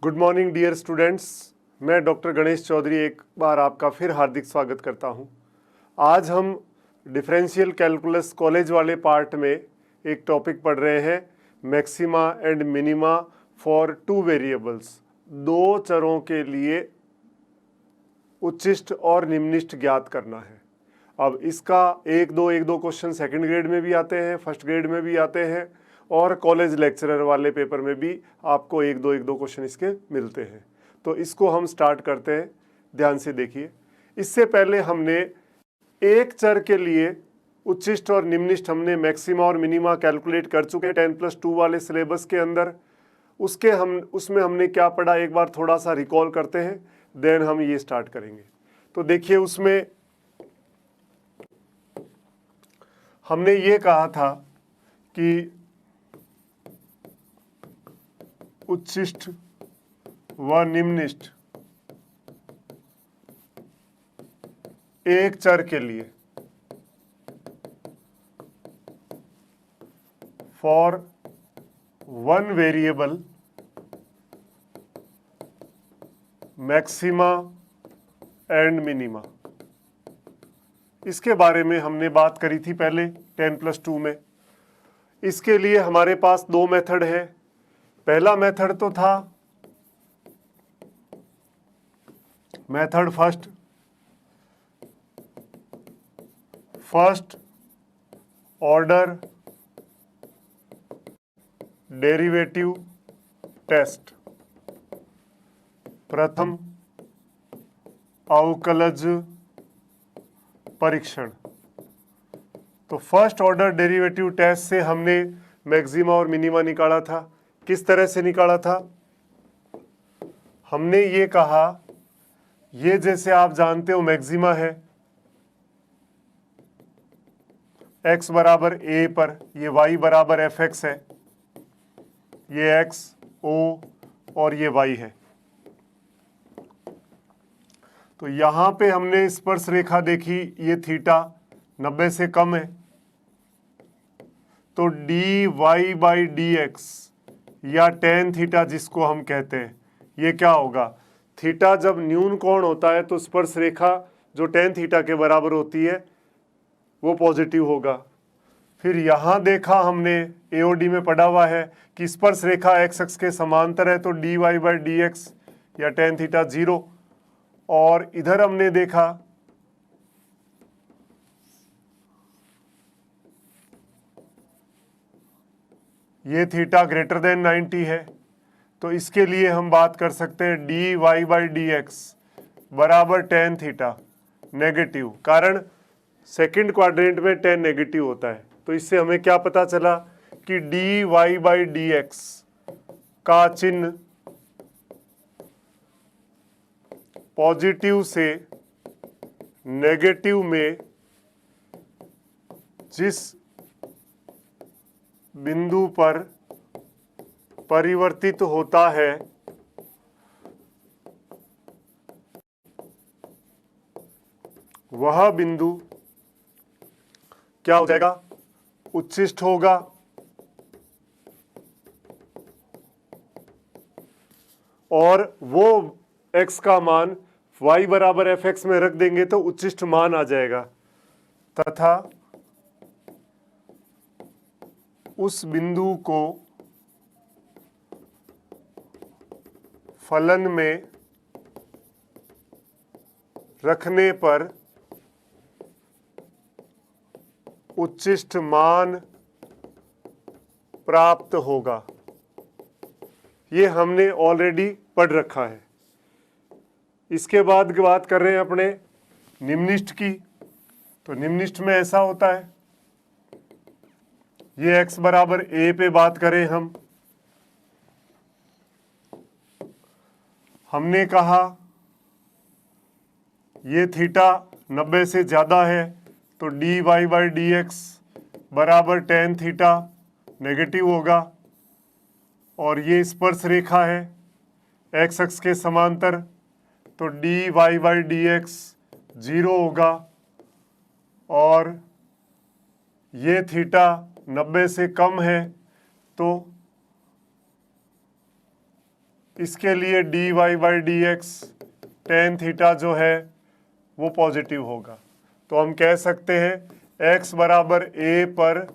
Good morning dear students. मैं doctor Ganesh Chaudhary एक बार आपका फिर हार्दिक स्वागत करता हूं। आज हम डिफरेंशियल कैलकुलस कॉलेज वाले पार्ट में एक टॉपिक पढ़ रहे हैं, maxima and minima for two variables. दो चरों के लिए उच्चिष्ट और निम्निष्ट ज्ञात करना है। अब इसका एक दो क्वेश्चन सेकंड ग्रेड में भी आते हैं, फर्स्ट ग्रेड में भी आते हैं और कॉलेज लेक्चरर वाले पेपर में भी आपको एक दो क्वेश्चन इसके मिलते हैं। तो इसको हम स्टार्ट करते हैं, ध्यान से देखिए। इससे पहले हमने एक चर के लिए उच्चिष्ट और निम्निष्ट हमने मैक्सिमा और मिनिमा कैलकुलेट कर चुके हैं 10+2 वाले सिलेबस के अंदर। उसमें हमने क्या पढ़ा एक बार थोड़ा सा रिकॉल करते हैं, देन हम ये स्टार्ट करेंगे। तो देखिए, उसमें हमने ये कहा था कि उच्चिष्ट व निम्निष्ट एक चर के लिए for one variable maxima and minima, इसके बारे में हमने बात करी थी पहले 10+2 में। इसके लिए हमारे पास दो मेथड है। पहला मेथड तो था method first order derivative test, प्रथम अवकलज परीक्षण। तो फर्स्ट ऑर्डर डेरिवेटिव टेस्ट से हमने मैक्सिमा और मिनिमा निकाला था। किस तरह से निकाला था? हमने ये कहा, ये जैसे आप जानते हो मैक्सिमा है x बराबर a पर, ये y बराबर fx है, ये x o और ये y है। तो यहां पे हमने स्पर्श रेखा देखी, ये थीटा 90 से कम है, तो dy/dx या tan थीटा जिसको हम कहते हैं, ये क्या होगा? थीटा जब न्यून कोण होता है तो स्पर्श रेखा जो tan थीटा के बराबर होती है वो पॉजिटिव होगा। फिर यहाँ देखा हमने, AOD में पढ़ा हुआ है कि स्पर्श रेखा x अक्ष के समांतर है, तो dy/dx या tan थीटा 0। और इधर हमने देखा ये थीटा ग्रेटर देन 90 है, तो इसके लिए हम बात कर सकते हैं dy/dx बराबर tan थीटा नेगेटिव, कारण सेकंड क्वाड्रेंट में tan नेगेटिव होता है। तो इससे हमें क्या पता चला कि dy/dx का चिन्ह पॉजिटिव से नेगेटिव में जिस बिंदु पर परिवर्तित होता है वह बिंदु क्या हो जाएगा? उच्चिष्ट होगा। और वो x का मान y बराबर fx में रख देंगे तो उच्चिष्ट मान आ जाएगा, तथा उस बिंदु को फलन में रखने पर उच्चिष्ट मान प्राप्त होगा। ये हमने ऑलरेडी पढ़ रखा है। इसके बाद बात कर रहे हैं अपने निम्निष्ट की। तो निम्निष्ट में ऐसा होता है, ये x बराबर a पे बात करें हमने कहा ये थीटा 90 से ज़्यादा है, तो dy/dx बराबर tan थीटा नेगेटिव होगा। और ये स्पर्श रेखा है x अक्ष के समांतर, तो dy/dx 0 होगा। और ये थीटा 90 से कम है, तो इसके लिए dy by D x tan theta जो है वो पॉजिटिव होगा। तो हम कह सकते हैं x बराबर a पर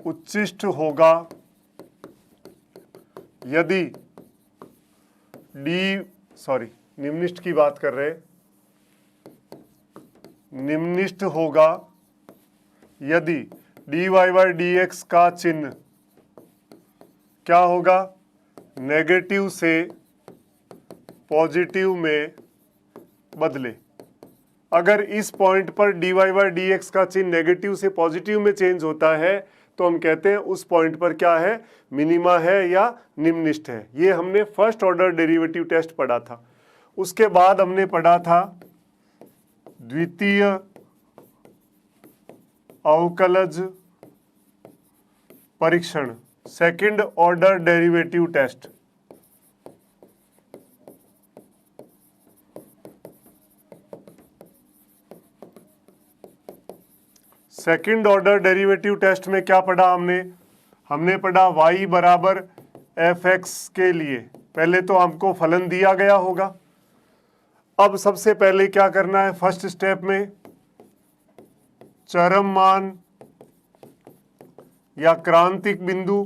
उच्चिष्ट होगा यदि निम्निष्ठ की बात कर रहे हैं, निम्निष्ठ होगा यदि dy बाई डी एक्स का चिन्ह क्या होगा, नेगेटिव से पॉजिटिव में बदले। अगर इस पॉइंट पर dy बाई डी एक्स का चिन्ह नेगेटिव से पॉजिटिव में चेंज होता है तो हम कहते हैं उस पॉइंट पर क्या है, मिनिमा है या निम्निष्ठ है। ये हमने फर्स्ट ऑर्डर डेरिवेटिव टेस्ट पढ़ा था। उसके बाद हमने पढ़ा था द्वितीय अवकलज परीक्षण, second order derivative test. Second order derivative test में क्या पढ़ा हमने पढ़ा y बराबर एफ एक्स के लिए पहले तो हमको फलन दिया गया होगा। अब सबसे पहले क्या करना है, फर्स्ट स्टेप में चरम मान या क्रांतिक बिंदु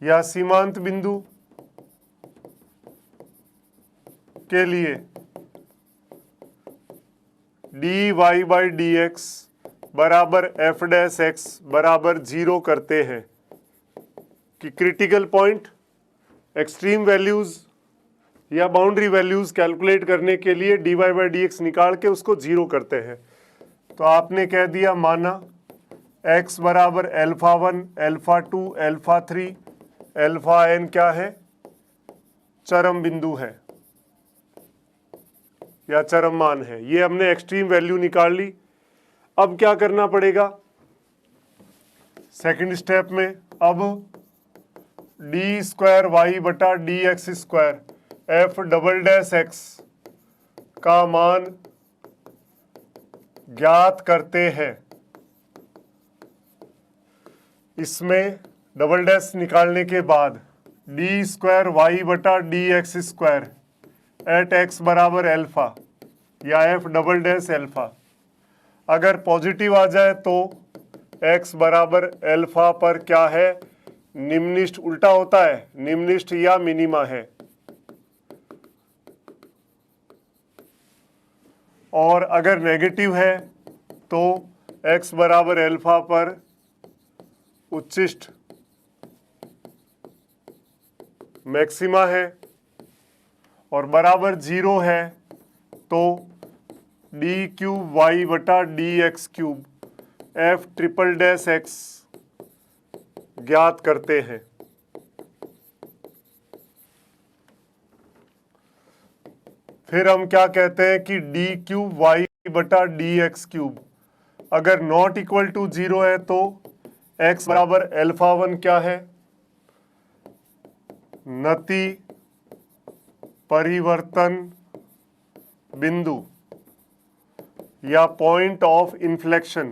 या सीमांत बिंदु के लिए dy बाई डी एक्स बराबर एफ डैश एक्स बराबर 0 करते हैं कि क्रिटिकल पॉइंट, एक्सट्रीम वैल्यूज या बाउंड्री वैल्यूज कैलकुलेट करने के लिए dy बाई डी एक्स निकाल के उसको 0 करते हैं। तो आपने कह दिया माना x बराबर alpha 1, alpha 2, alpha 3, alpha n क्या है, चरम बिंदु है या चरम मान है। ये हमने एक्सट्रीम वैल्यू निकाल ली। अब क्या करना पड़ेगा, सेकंड स्टेप में अब डी स्क्वायर वाई बटा D X square F double dash x का मान ज्ञात करते हैं। इसमें डबल डैश निकालने के बाद डी स्क्वायर वाई बटा D X square at X बराबर अल्फा या एफ डबल डैश अल्फा, अगर पॉजिटिव आ जाए तो x बराबर अल्फा पर क्या है, निम्निष्ठ, उल्टा होता है, निम्निष्ठ या मिनिमा है। और अगर नेगेटिव है तो x बराबर अल्फा पर उच्चिष्ठ मैक्सिमा है और बराबर 0 है तो डी क्यूब वाई बटा D x cube F triple dash x ज्ञात करते हैं। फिर हम क्या कहते हैं कि डी क्यूब वाई बटा डी एक्स क्यूब अगर नॉट इक्वल टू 0 है तो x बराबर अल्फा 1 क्या है, नति परिवर्तन बिंदु या point of inflection.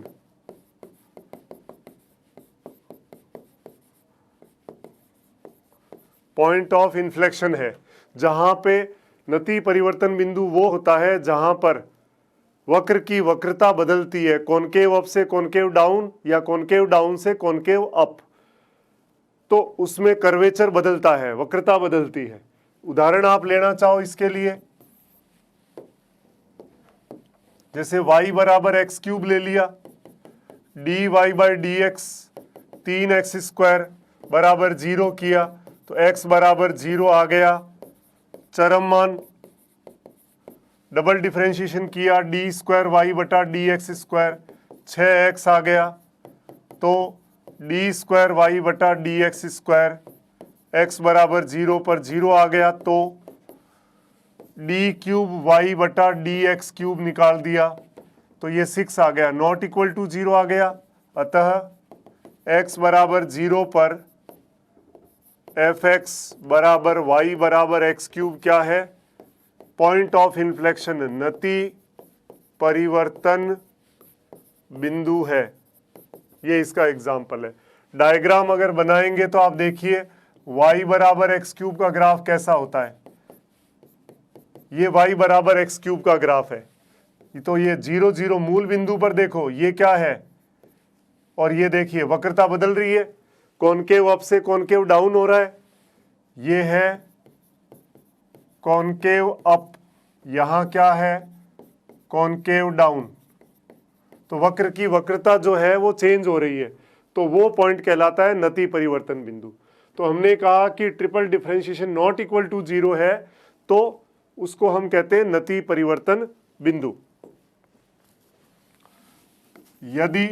Point of inflection है जहां पे नति परिवर्तन बिंदु वो होता है जहां पर वक्र की वक्रता बदलती है, कॉनकेव अप से कॉनकेव डाउन या कॉनकेव डाउन से कॉनकेव अप, तो उसमें कर्वेचर बदलता है, वक्रता बदलती है। उदाहरण आप लेना चाहो इसके लिए, जैसे y बराबर एक्स क्यूब ले लिया, D Y by D X 3x square बराबर 0 किया तो x बराबर 0 आ गया, चरम मान डबल डिफरेंशिएशन किया, डी स्क्वायर वाई बटा डी एक्स स्क्वायर 6x आ गया तो डी स्क्वायर वाई बटा डी एक्स स्क्वायर x बराबर 0 पर 0 आ गया तो डी क्यूब वाई बटा डी एक्स क्यूब निकाल दिया तो ये 6 आ गया, नॉट इक्वल टू 0 आ गया। अतः x बराबर 0 पर एफ एक्स बराबर वाई बराबर एक्स क्यूब क्या है, पॉइंट ऑफ इन्फ्लेक्शन, नति परिवर्तन बिंदु है। ये इसका एग्जाम्पल है। डायग्राम अगर बनाएंगे तो आप देखिए y बराबर एक्स क्यूब का ग्राफ कैसा होता है। ये y बराबर एक्स क्यूब का ग्राफ है, तो ये 0 0 मूल बिंदु पर देखो ये क्या है, और ये देखिए वक्रता बदल रही है, कॉनकेव अप से कॉनकेव डाउन हो रहा है। ये है कॉनकेव अप, यहां क्या है कॉनकेव डाउन, तो वक्र की वक्रता जो है वो चेंज हो रही है, तो वो पॉइंट कहलाता है नति परिवर्तन बिंदु। तो हमने कहा कि triple differentiation not equal to 0 है, तो उसको हम कहते हैं नति परिवर्तन बिंदु। यदि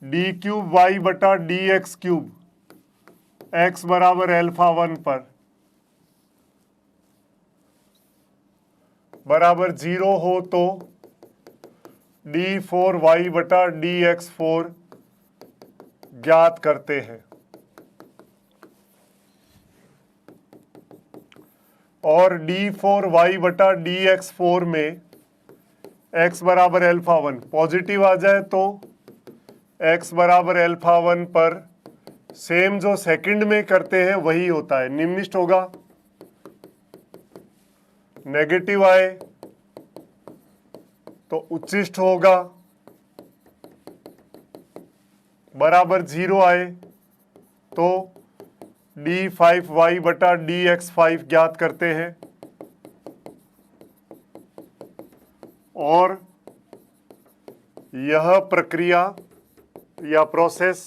डी क्यूब वाई बटा डी एक्स क्यूब एक्स बराबर अल्फा 1 पर बराबर 0 हो तो d4y बटा dx4 ज्ञात करते हैं, और d4y बटा dx4 में x बराबर अल्फा 1 पॉजिटिव आ जाए तो x बराबर अल्फा 1 पर सेम जो सेकंड में करते हैं वही होता है, निम्नलिखित होगा। नेगेटिव आए तो उच्चिष्ट होगा, बराबर 0 आए तो d5y बटा dx5 ज्ञात करते हैं, और यह प्रक्रिया या प्रोसेस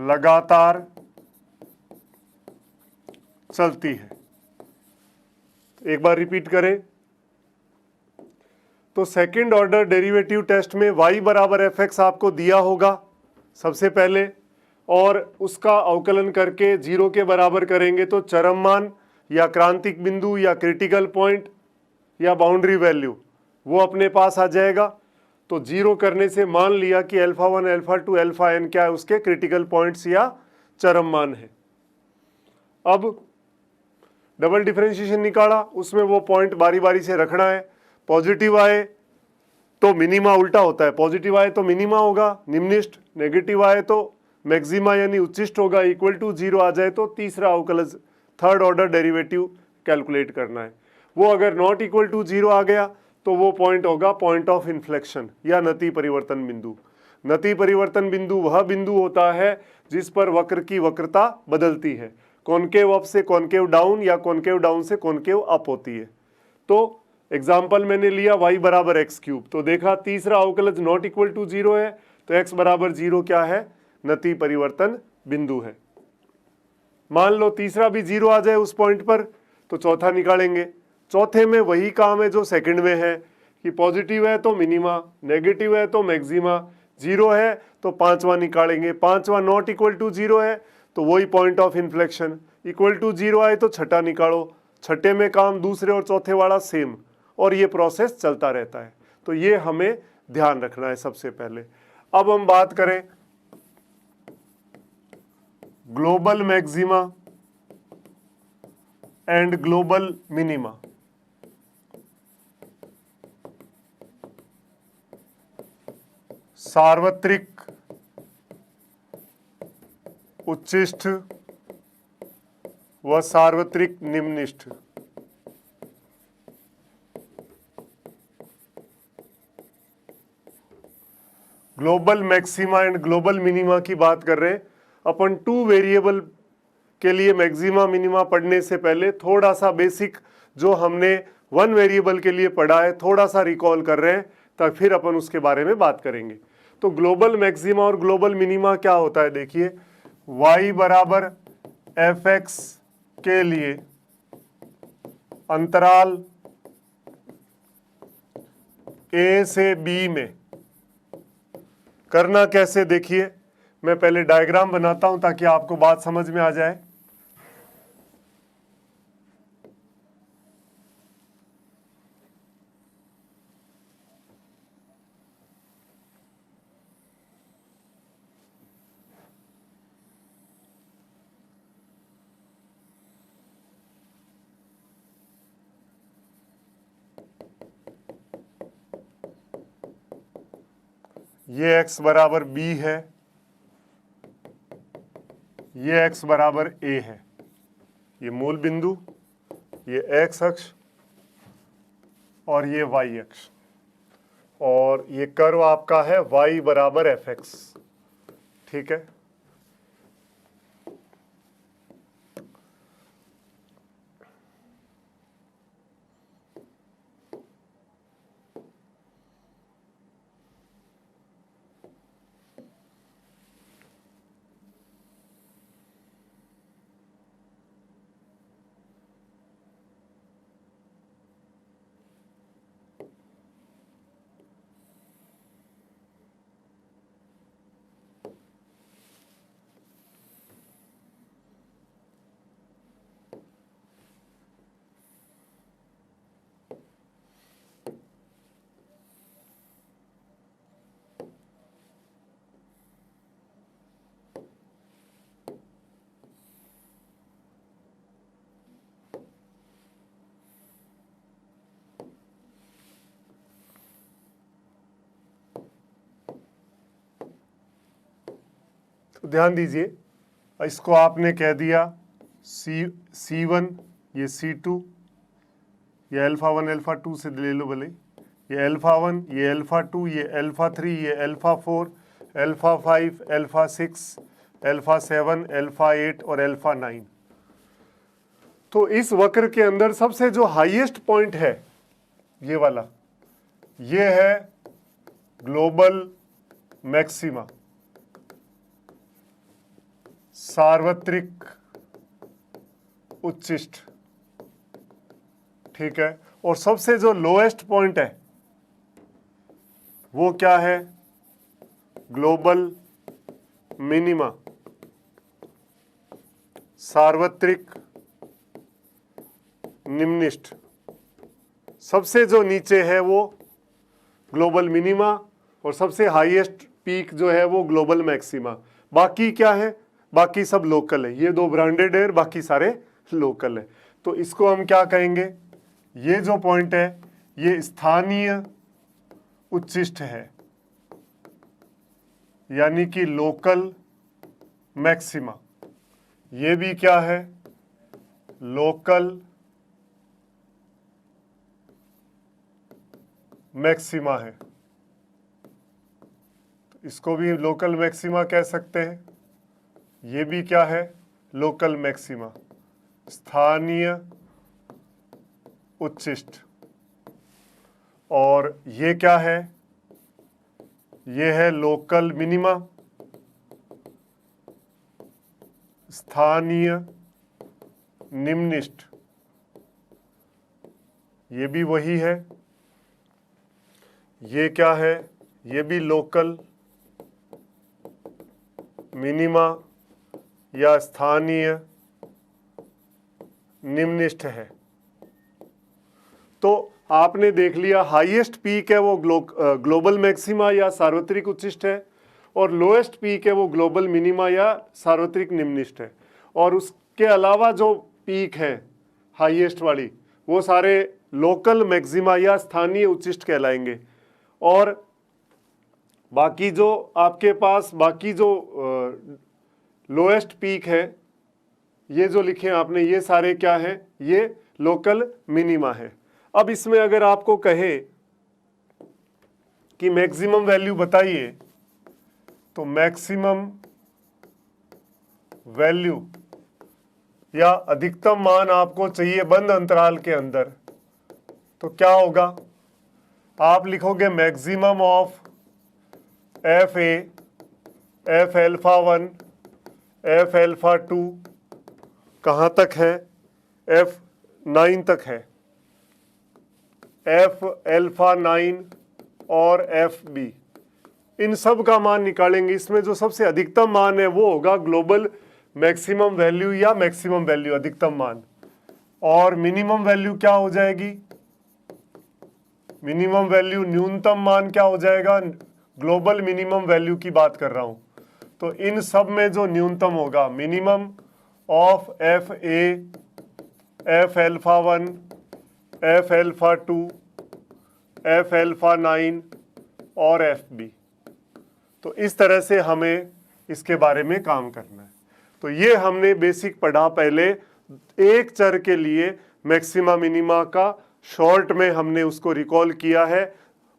लगातार चलती है। एक बार रिपीट करें तो सेकंड ऑर्डर डेरिवेटिव टेस्ट में y बराबर एफ एक्स आपको दिया होगा सबसे पहले, और उसका अवकलन करके 0 के बराबर करेंगे तो चरम मान या क्रांतिक बिंदु या क्रिटिकल पॉइंट या बाउंड्री वैल्यू वो अपने पास आ जाएगा। तो 0 करने से मान लिया कि अल्फा 1 अल्फा 2 अल्फा n क्या है, उसके क्रिटिकल पॉइंट्स या चरम मान है। अब डबल डिफरेंशिएशन निकाला, उसमें वो पॉइंट बारी बारी से रखना है। पॉजिटिव आए तो मिनिमा उल्टा होता है, पॉजिटिव आए तो मिनिमा होगा निम्नलिखित, नेगेटिव आए तो मैक्सिमा यानी उच्चिष्ट होगा, इक्वल टू 0 आ जाए तो तीसरा अवकलज थर्ड ऑर्डर डेरिवेटिव कैलकुलेट करना है। वो अगर नॉट इक्वल टू 0 आ गया तो वो पॉइंट होगा पॉइंट ऑफ इन्फ्लेक्शन या नति परिवर्तन बिंदु। नति परिवर्तन बिंदु वह बिंदु होता है जिस पर वक्र की वक्रता बदलती है, कॉनकेव अप से कॉनकेव डाउन या कॉनकेव डाउन से कॉनकेव अप होती है। तो एग्जाम्पल मैंने लिया y बराबर एक्स क्यूब, तो देखा तीसरा अवकलज नॉट इक्वल टू 0 है, तो x बराबर 0 क्या है, नति परिवर्तन बिंदु है। मान लो तीसरा भी 0 आ जाए उस पॉइंट पर तो चौथा निकालेंगे। चौथे में वही काम है जो सेकंड में है कि पॉजिटिव है तो मिनिमा, नेगेटिव है तो मैक्सिमा, 0 है तो पांचवा निकालेंगे। पांचवा नॉट इक्वल टू 0 है तो वही point of inflection, equal to 0 आए तो छठा निकालो, छठे में काम दूसरे और चौथे वाला सेम, और ये प्रोसेस चलता रहता है। तो ये हमें ध्यान रखना है सबसे पहले। अब हम बात करें global maxima and global minima. सार्वत्रिक उच्चिष्ठ व सार्वत्रिक निम्निष्ठ। Global maxima and global minima की बात कर रहे हैं अपन। 2 वेरिएबल के लिए मैक्सिमा मिनिमा पढ़ने से पहले थोड़ा सा बेसिक जो हमने 1 वेरिएबल के लिए पढ़ा है थोड़ा सा रिकॉल कर रहे हैं, तब फिर अपन उसके बारे में बात करेंगे। तो ग्लोबल मैक्सिमा और ग्लोबल मिनिमा क्या होता है, देखिए y बराबर एफ एक्स के लिए अंतराल a से b में करना कैसे, देखिए मैं पहले डायग्राम बनाता हूं ताकि आपको बात समझ में आ जाए। ये x बराबर b है ये x बराबर a है, ये मूल बिंदु, ये x अक्ष और ये y अक्ष, और ये कर्व आपका है y बराबर fx। ठीक है, तो ध्यान दीजिए, इसको आपने कह दिया C1, ये C2, ये अल्फा 1 अल्फा 2 से ले लो भले, ये अल्फा 1, ये अल्फा 2, ये अल्फा 3, ये alpha 4, alpha 5, alpha 6, alpha 7, alpha 8 और अल्फा 9। तो इस वक्र के अंदर सबसे जो हाईएस्ट पॉइंट है ये वाला, ये है ग्लोबल मैक्सिमा, सार्वत्रिक उच्चिष्ट। ठीक है, और सबसे जो लोएस्ट पॉइंट है वो क्या है? ग्लोबल मिनिमा, सार्वत्रिक निम्निष्ठ। सबसे जो नीचे है वो ग्लोबल मिनिमा और सबसे हाईएस्ट पीक जो है वो ग्लोबल मैक्सिमा। बाकी क्या है? बाकी सब लोकल है। ये दो ब्रांडेड है, बाकी सारे लोकल है। तो इसको हम क्या कहेंगे? ये जो पॉइंट है ये स्थानीय उच्चिष्ट है, यानी कि लोकल मैक्सिमा। ये भी क्या है? लोकल मैक्सिमा है। तो इसको भी लोकल मैक्सिमा कह सकते हैं। ये भी क्या है? लोकल मैक्सिमा, स्थानीय उच्चिष्ट। और ये क्या है? ये है लोकल मिनिमा, स्थानीय निम्निष्ठ। ये भी वही है। ये क्या है? ये भी लोकल मिनिमा या स्थानीय निम्निष्ठ है। तो आपने देख लिया, हाईएस्ट पीक है वो ग्लोबल मैक्सिमा या सार्वत्रिक उच्चिष्ट है, और लोएस्ट पीक है वो ग्लोबल मिनिमा या सार्वत्रिक निम्निष्ठ है। और उसके अलावा जो पीक है हाईएस्ट वाली, वो सारे लोकल मैक्सिमा या स्थानीय उच्चिष्ट कहलाएंगे। और बाकी जो आपके पास बाकी जो लोएस्ट पीक है, ये जो लिखे आपने, ये सारे क्या है? ये लोकल मिनिमा है। अब इसमें अगर आपको कहे कि मैक्सिमम वैल्यू बताइए, तो मैक्सिमम वैल्यू या अधिकतम मान आपको चाहिए बंद अंतराल के अंदर, तो क्या होगा? आप लिखोगे maximum of F A, F alpha 1, F alpha 2 कहाँ तक है? एफ 9 तक है। एफ अल्फा 9 और एफ बी, इन सब का मान निकालेंगे। इसमें जो सबसे अधिकतम मान है वो होगा ग्लोबल मैक्सिमम वैल्यू या मैक्सिमम वैल्यू, अधिकतम मान। और मिनिमम वैल्यू क्या हो जाएगी? मिनिमम वैल्यू, न्यूनतम मान क्या हो जाएगा? ग्लोबल मिनिमम वैल्यू की बात कर रहा हूं। तो इन सब में जो न्यूनतम होगा, minimum of F A, F alpha 1, F alpha 2, F alpha 9 और एफ बी। तो इस तरह से हमें इसके बारे में काम करना है। तो ये हमने बेसिक पढ़ा पहले, एक चर के लिए मैक्सिमा मिनिमा का शॉर्ट में हमने उसको रिकॉल किया है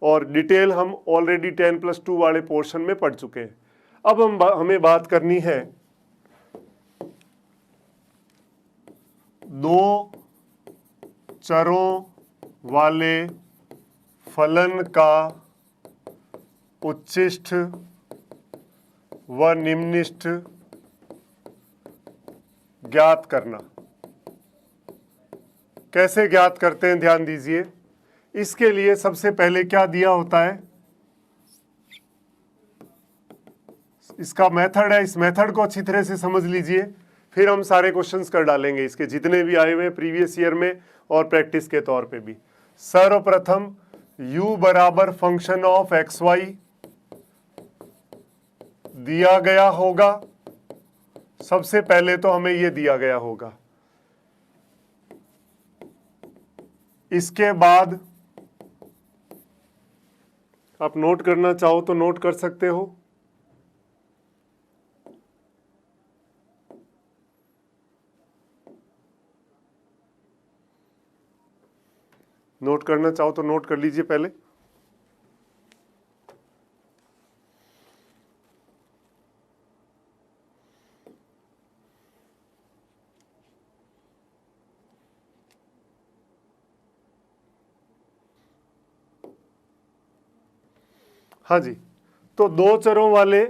और डिटेल हम ऑलरेडी 10+2 वाले पोर्शन में पढ़ चुके हैं। अब हमें बात करनी है दो चरों वाले फलन का उच्चिष्ट व निम्निष्ठ ज्ञात करना। कैसे ज्ञात करते हैं, ध्यान दीजिए। इसके लिए सबसे पहले क्या दिया होता है, इसका मेथड है, इस मेथड को अच्छी तरह से समझ लीजिए, फिर हम सारे क्वेश्चंस कर डालेंगे इसके जितने भी आए हुए हैं प्रीवियस ईयर में और प्रैक्टिस के तौर पे भी। सर्वप्रथम u बराबर फंक्शन ऑफ एक्स वाई दिया गया होगा। सबसे पहले तो हमें यह दिया गया होगा। इसके बाद आप नोट करना चाहो तो नोट कर सकते हो। नोट करना चाहो तो नोट कर लीजिए पहले। हाँ जी, तो दो चरों वाले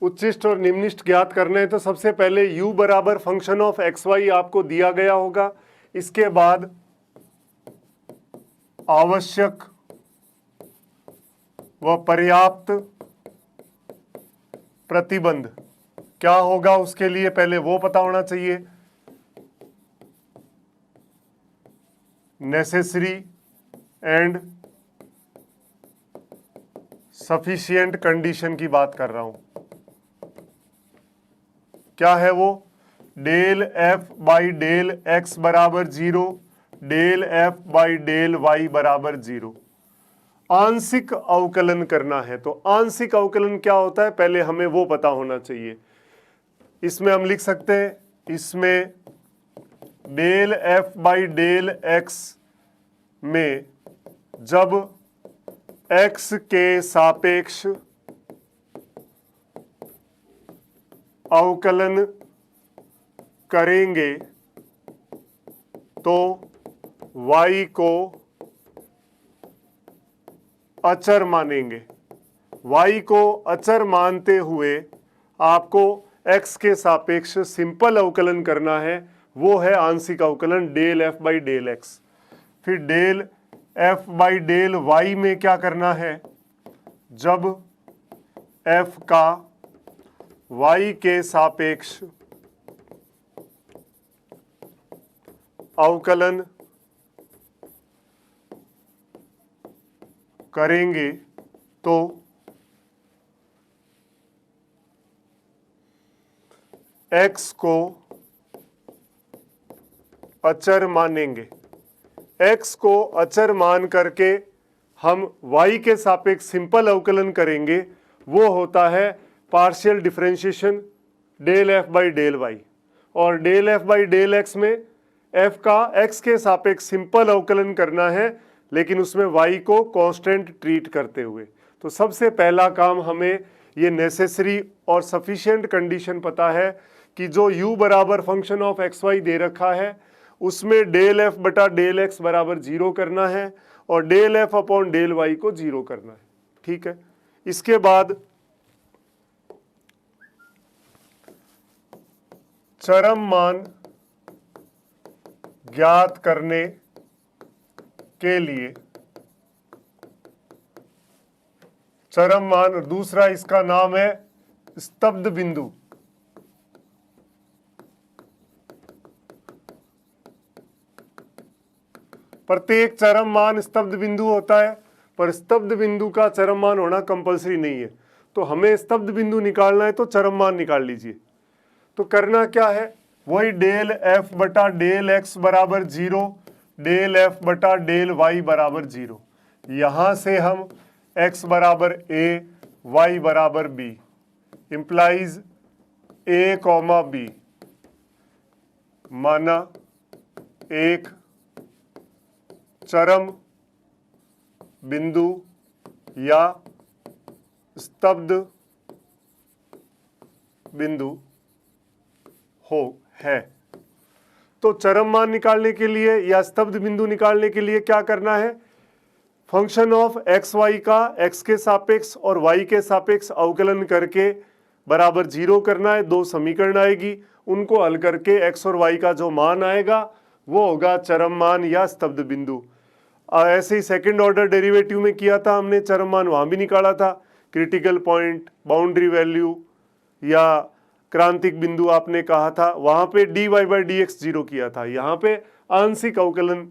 उच्चिष्ट और निम्निष्ठ ज्ञात करने हैं तो सबसे पहले u बराबर फंक्शन ऑफ एक्स वाई आपको दिया गया होगा। इसके बाद आवश्यक व पर्याप्त प्रतिबंध क्या होगा उसके लिए पहले वो पता होना चाहिए। नेसेसरी एंड सफिशिएंट कंडीशन की बात कर रहा हूं। क्या है वो, del F by del X बराबर 0, del F by del Y बराबर 0। आंशिक अवकलन करना है तो आंशिक अवकलन क्या होता है पहले हमें वो पता होना चाहिए। इसमें हम लिख सकते हैं, इसमें del F by del x में जब x के सापेक्ष अवकलन करेंगे तो y को अचर मानेंगे। y को अचर मानते हुए आपको x के सापेक्ष सिंपल अवकलन करना है, वो है आंशिक अवकलन del f by del x. फिर del f by del y में क्या करना है, जब f का y के सापेक्ष अवकलन करेंगे तो x को अचर मानेंगे। x को अचर मान करके हम y के सापेक्ष सिंपल अवकलन करेंगे, वो होता है partial differentiation del f by del y. और del f by del x में f का x के सापेक्ष सिंपल अवकलन करना है, लेकिन उसमें y को कांस्टेंट ट्रीट करते हुए। तो सबसे पहला काम हमें ये नेसेसरी और सफिशिएंट कंडीशन पता है कि जो u बराबर फंक्शन ऑफ एक्स वाई दे रखा है उसमें डेल f बटा डेल x बराबर 0 करना है और del f upon del y को 0 करना है। ठीक है, इसके बाद चरम मान ज्ञात करने के लिए चरम मान, दूसरा इसका नाम है स्तब्ध बिंदु। प्रत्येक चरम मान स्तब्ध बिंदु होता है, पर स्तब्ध बिंदु का चरम मान होना कंपलसरी नहीं है। तो हमें स्तब्ध बिंदु निकालना है तो चरम मान निकाल लीजिए। तो करना क्या है, वही डेल f बटा डेल x बराबर 0, डेल f बटा डेल y बराबर 0। यहां से हम x बराबर a, y बराबर b, इंप्लाइज a, b माना एक चरम बिंदु या स्तब्ध बिंदु है। तो चरम मान निकालने के लिए या स्तब्ध बिंदु निकालने के लिए क्या करना है? फंक्शन ऑफ एक्स वाई का एक्स के सापेक्ष और वाई के सापेक्ष अवकलन करके बराबर 0 करना है। दो समीकरण आएगी, उनको हल करके एक्स और वाई का जो मान आएगा वो होगा चरम मान या स्तब्ध बिंदु। ऐसे ही सेकंड ऑर्डर डेरिवेटिव में किया था हमने, चरम मान वहां भी निकाला था। क्रिटिकल पॉइंट, बाउंड्री वैल्यू या क्रांतिक बिंदु आपने कहा था, वहां पे dy/dx 0 किया था। यहाँ पे आंशिक अवकलन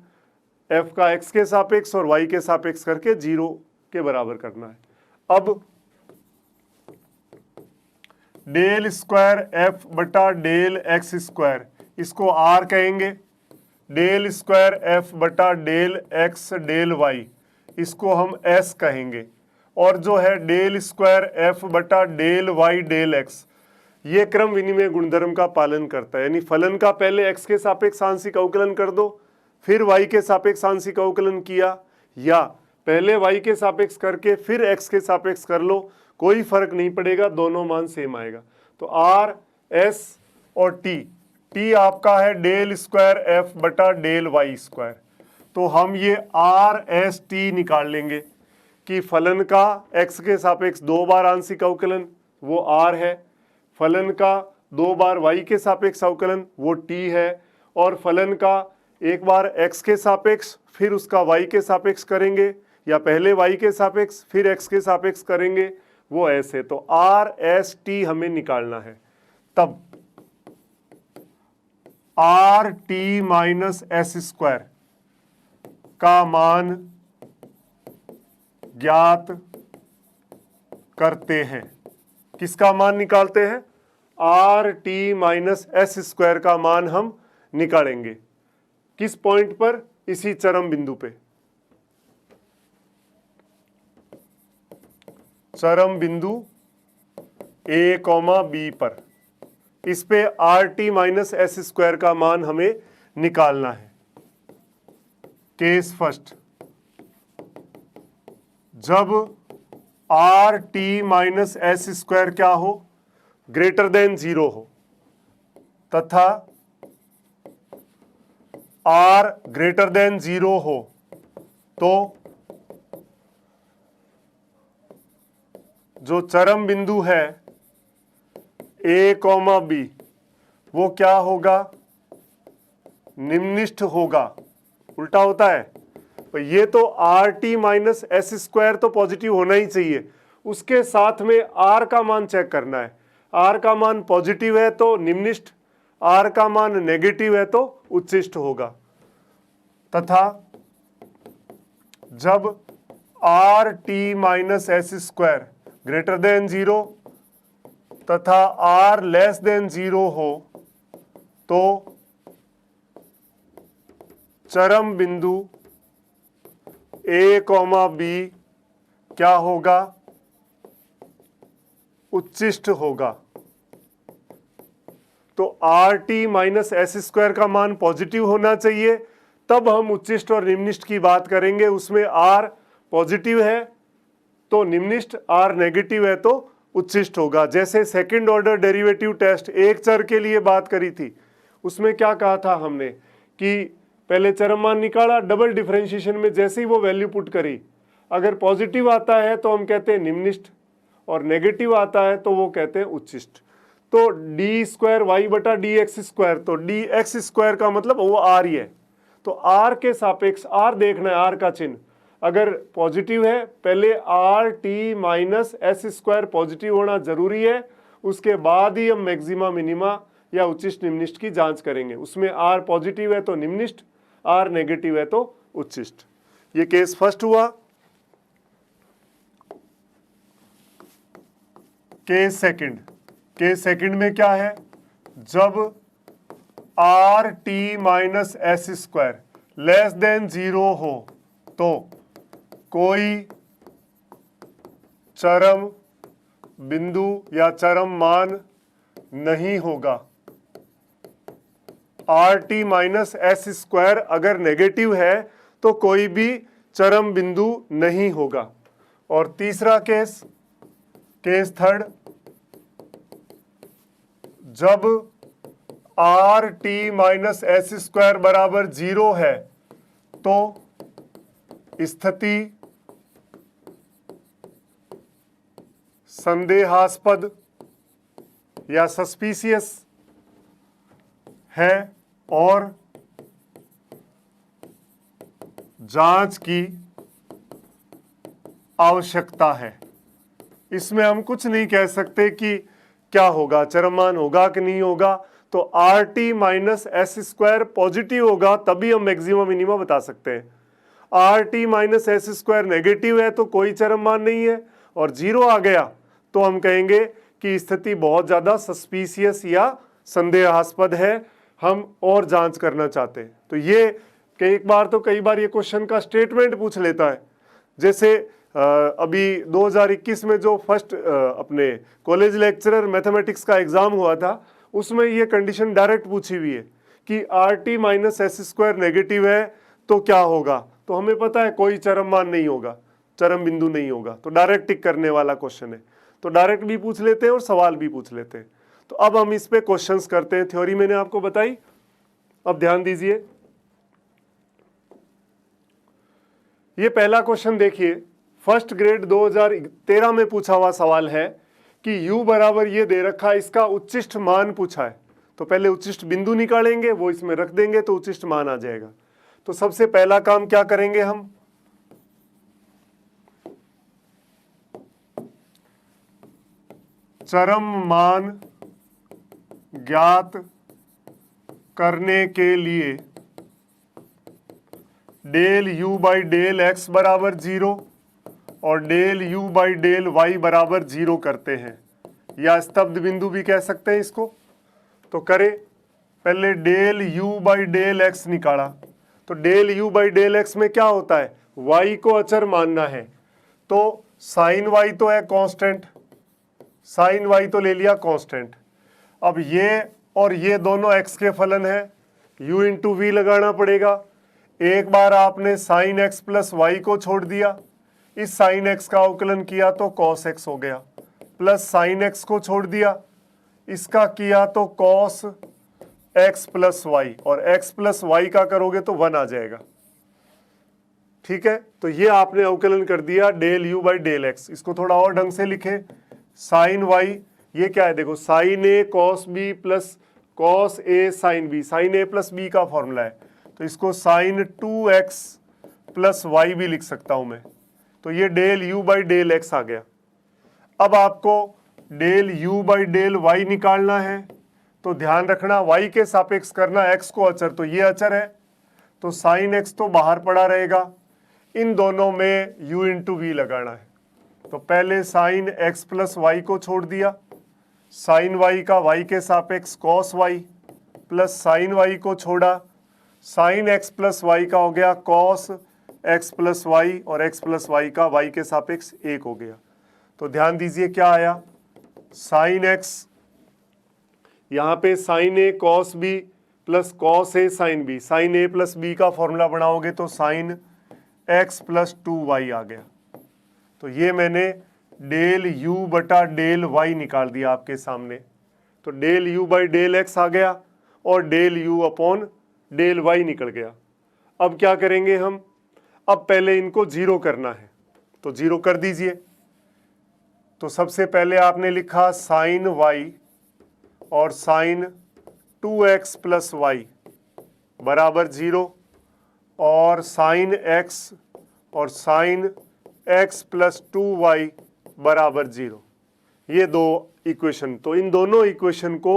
f का x के सापेक्ष और y के सापेक्ष करके 0 के बराबर करना है। अब डेल स्क्वायर f बटा डेल x स्क्वायर, इसको r कहेंगे। डेल स्क्वायर f बटा डेल x डेल y, इसको हम s कहेंगे। और जो है डेल स्क्वायर f बटा डेल y डेल x, ये क्रम विनिमय गुणधर्म का पालन करता है। यानी फलन का पहले x के सापेक्ष आंशिक अवकलन कर दो, फिर y के सापेक्ष आंशिक अवकलन किया, या पहले y के सापेक्ष करके फिर x के सापेक्ष कर लो, कोई फर्क नहीं पड़ेगा, दोनों मान सेम आएगा। तो r, s और t आपका है डेल स्क्वायर f बटा डेल y स्क्वायर। तो हम ये r, s, t निकाल लेंगे कि फलन का x के सापेक्ष 2 बार आंशिक अवकलन वो r है, फलन का 2 बार y के सापेक्ष अवकलन वो t है, और फलन का एक बार x के सापेक्ष फिर उसका y के सापेक्ष करेंगे, या पहले y के सापेक्ष फिर x के सापेक्ष करेंगे, वो s है। तो r, s, t हमें निकालना है। तब r t minus s square का मान ज्ञात करते हैं। किसका मान निकालते हैं? R T minus S square का मान हम निकालेंगे। किस पॉइंट पर? इसी चरम बिंदु पे, चरम बिंदु a, b पर। इस पे R T minus S square का मान हमें निकालना है। केस फर्स्ट, जब R T minus S square क्या हो? ग्रेटर देन 0 हो, तथा r ग्रेटर देन 0 हो तो जो चरम बिंदु है a, b वो क्या होगा? निम्निष्ठ होगा। उल्टा होता है। तो ये तो R T minus S square तो पॉजिटिव होना ही चाहिए, उसके साथ में r का मान चेक करना है। r का मान पॉजिटिव है तो निम्निष्ठ, r का मान नेगेटिव है तो उच्चिष्ठ होगा। तथा जब R T minus S square greater than 0 तथा r लेस देन 0 हो तो चरम बिंदु a, b क्या होगा? उच्चिष्ठ होगा। तो R T minus S square का मान पॉजिटिव होना चाहिए, तब हम उच्चिष्ठ और निम्निष्ठ की बात करेंगे। उसमें r पॉजिटिव है तो निम्निष्ठ, r नेगेटिव है तो उच्चिष्ठ होगा। जैसे सेकंड ऑर्डर डेरिवेटिव टेस्ट एक चर के लिए बात करी थी, उसमें क्या कहा था हमने कि पहले चरम मान निकाला, डबल डिफरेंशिएशन में जैसे ही वो वैल्यू पुट करी, अगर पॉजिटिव आता है तो हम कहते हैं निम्निष्ठ, और नेगेटिव आता है तो वो कहते हैं उच्चिष्ठ। तो डी स्क्वायर वाई बटा डी एक्स स्क्वायर, तो डी एक्स स्क्वायर का मतलब वो आर ही है। तो आर के सापेक्ष आर देखना है, आर का चिन्ह अगर पॉजिटिव है, पहले R T minus S square positive होना जरूरी है, उसके बाद ही हम मैक्सिमा मिनिमा या उच्चिष्ठ निम्निष्ठ की जांच करेंगे। उसमें आर पॉजिटिव है तो निम्निष्ठ, आर नेगेटिव है तो उच्चिष्ठ। ये केस फर्स्ट हुआ। केस सेकंड, केस सेकंड में क्या है? जब R T minus S square less than 0 हो तो कोई चरम बिंदु या चरम मान नहीं होगा। R T minus S square अगर नेगेटिव है तो कोई भी चरम बिंदु नहीं होगा। और तीसरा केस थर्ड, जब R T minus S square बराबर 0 है तो स्थिति संदेहास्पद या सस्पिशियस है और जांच की आवश्यकता है। इसमें हम कुछ नहीं कह सकते कि क्या होगा, चरम मान होगा कि नहीं होगा। तो R T minus S square positive होगा तभी हम मैक्सिमम मिनिमम बता सकते हैं। R T minus S square negative है तो कोई चरम मान नहीं है, और 0 आ गया तो हम कहेंगे कि स्थिति बहुत ज्यादा सस्पिशियस या संदेहास्पद है, हम और जांच करना चाहते हैं। तो ये कई बार ये क्वेश्चन का स्टेटमेंट पूछ लेता है। जैसे अभी 2021 में जो फर्स्ट अपने कॉलेज लेक्चरर मैथमेटिक्स का एग्जाम हुआ था, उसमें ये कंडीशन डायरेक्ट पूछी हुई है कि R T minus S square negative है तो क्या होगा। तो हमें पता है कोई चरम मान नहीं होगा, चरम बिंदु नहीं होगा, तो डायरेक्ट टिक करने वाला क्वेश्चन है। तो डायरेक्ट भी पूछ लेते हैं और सवाल भी पूछ लेते हैं। तो अब हम इस पे क्वेश्चंस करते हैं। थ्योरी मैंने आपको बताई, अब ध्यान दीजिए। ये पहला क्वेश्चन देखिए, फर्स्ट ग्रेड 2013 में पूछा हुआ सवाल है कि u बराबर ये दे रखा है, इसका उच्चिष्ट मान पूछा है। तो पहले उच्चिष्ट बिंदु निकालेंगे, वो इसमें रख देंगे तो उच्चिष्ट मान आ जाएगा। तो सबसे पहला काम क्या करेंगे हम, चरम मान ज्ञात करने के लिए del u by del X बराबर 0 और del u by del y बराबर 0 करते हैं, या स्तब्ध बिंदु भी कह सकते हैं इसको। तो करें, पहले del u by del X निकाला। तो del u by del x में क्या होता है, y को अचर मानना है। तो साइन y तो है कांस्टेंट, साइन y तो ले लिया कांस्टेंट। अब ये और ये दोनों x के फलन है, u इंटू वी लगाना पड़ेगा। एक बार आपने साइन x प्लस वाई को छोड़ दिया, इस साइन x का अवकलन किया तो कॉस x हो गया, प्लस साइन x को छोड़ दिया, इसका किया तो कॉस x प्लस वाई, और x प्लस वाई का करोगे तो 1 आ जाएगा। ठीक है, तो ये आपने अवकलन कर दिया del u by del X. इसको थोड़ा और ढंग से लिखे, साइन y, ये क्या है देखो, sine a cos b plus cos a sine b, sine a plus b का फॉर्मूला है। तो इसको साइन 2x प्लस वाई भी लिख सकता हूं मैं। तो ये del u by del x आ गया। अब आपको del u by del y निकालना है, तो ध्यान रखना y के सापेक्ष करना x को अचर, तो ये अचर है तो साइन x तो बाहर पड़ा रहेगा, इन दोनों में u इंटू वी लगाना है। तो पहले साइन x प्लस वाई को छोड़ दिया, साइन y का y के सापेक्ष cos y, plus sign y को छोड़ा, साइन x प्लस वाई का हो गया कॉस x प्लस वाई, और x प्लस वाई का y के सापेक्ष 1 हो गया। तो ध्यान दीजिए क्या आया, साइन x, यहाँ पे sine a cos b plus cos a sine b, sine a plus b का फॉर्मूला बनाओगे तो साइन x प्लस 2y आ गया। तो ये मैंने डेल u बटा डेल y निकाल दिया आपके सामने। तो del u by del x आ गया और del u upon del y निकल गया। अब क्या करेंगे हम, अब पहले इनको 0 करना है, तो 0 कर दीजिए। तो सबसे पहले आपने लिखा साइन y और साइन 2x प्लस वाई बराबर 0, और साइन x और साइन x प्लस 2y बराबर 0, ये दो इक्वेशन। तो इन दोनों इक्वेशन को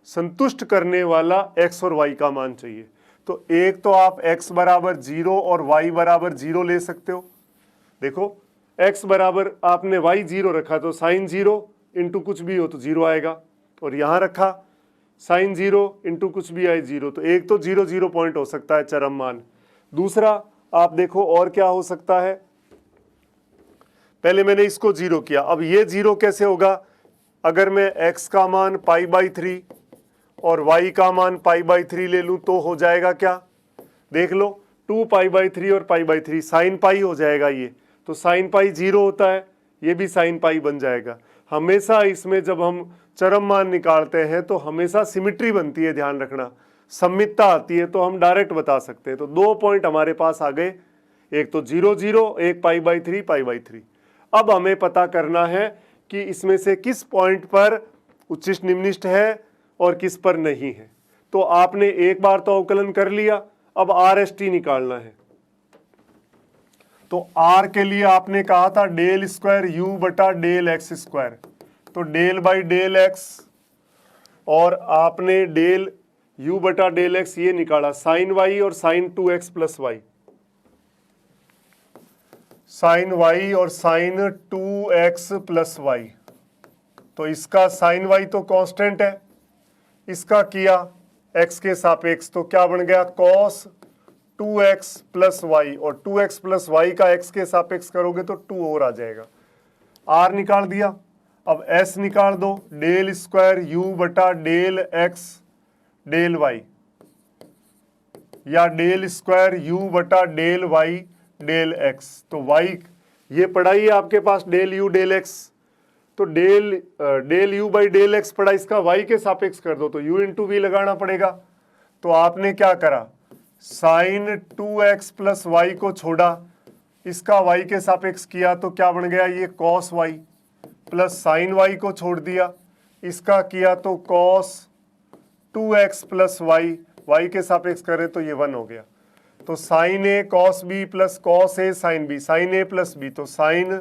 संतुष्ट करने वाला x और y का मान चाहिए। तो एक तो आप x बराबर 0 और y बराबर 0 ले सकते हो। देखो x बराबर आपने y 0 रखा तो साइन 0 इंटू कुछ भी हो तो 0 आएगा, और यहाँ रखा साइन 0 इंटू कुछ भी आए 0, तो एक तो 0 0 पॉइंट हो सकता है चरम मान। दूसरा आप देखो और क्या हो सकता है, पहले मैंने इसको 0 किया, अब ये 0 कैसे होगा, अगर मैं x का मान पाई बाई 3 और y का मान π/3 ले लूं तो हो जाएगा क्या, देख लो 2π/3 और π/3 साइन पाई हो जाएगा ये, तो साइन पाई 0 होता है, ये भी साइन पाई बन जाएगा। हमेशा इसमें जब हम चरम मान निकालते हैं तो हमेशा सिमिट्री बनती है, ध्यान रखना, सममितता आती है, तो हम डायरेक्ट बता सकते हैं। तो 2 पॉइंट हमारे पास आ गए, एक तो 0 0, एक π/3 π/3। अब हमें पता करना है कि इसमें से किस पॉइंट पर उच्चिष्ट निम्निष्ट है और किस पर नहीं है। तो आपने एक बार तो अवकलन कर लिया, अब RST निकालना है। तो R के लिए आपने कहा था डेल स्क्वायर U बटा डेल एक्स स्क्वायर, तो डेल बाई डेल एक्स, और आपने डेल U बटा डेल एक्स ये निकाला साइन y और sine 2x plus Y, sine y और साइन 2x प्लस वाई। तो इसका साइन y तो कांस्टेंट है, इसका किया x के सापेक्ष, तो क्या बन गया cos 2x प्लस वाई, और 2x प्लस वाई का x के सापेक्ष करोगे तो 2 और आ जाएगा। r निकाल दिया, अब s निकाल दो, डेल स्क्वायर u बटा डेल x डेल y, या डेल स्क्वायर u बटा डेल y डेल x। तो y ये पढ़ा ही है आपके पास, डेल u डेल x, तो del u by del X पड़ा, इसका y के सापेक्ष कर दो तो u इंटू वी लगाना पड़ेगा। तो आपने क्या करा, साइन 2x प्लस वाई को छोड़ा, इसका y के सापेक्ष किया तो क्या बन गया, ये cos y, plus sign y को छोड़ दिया, इसका किया तो cos 2x plus Y, y के सापेक्ष करें तो ये 1 हो गया। तो sine a cos b plus cos a sine b, sine a plus b, तो साइन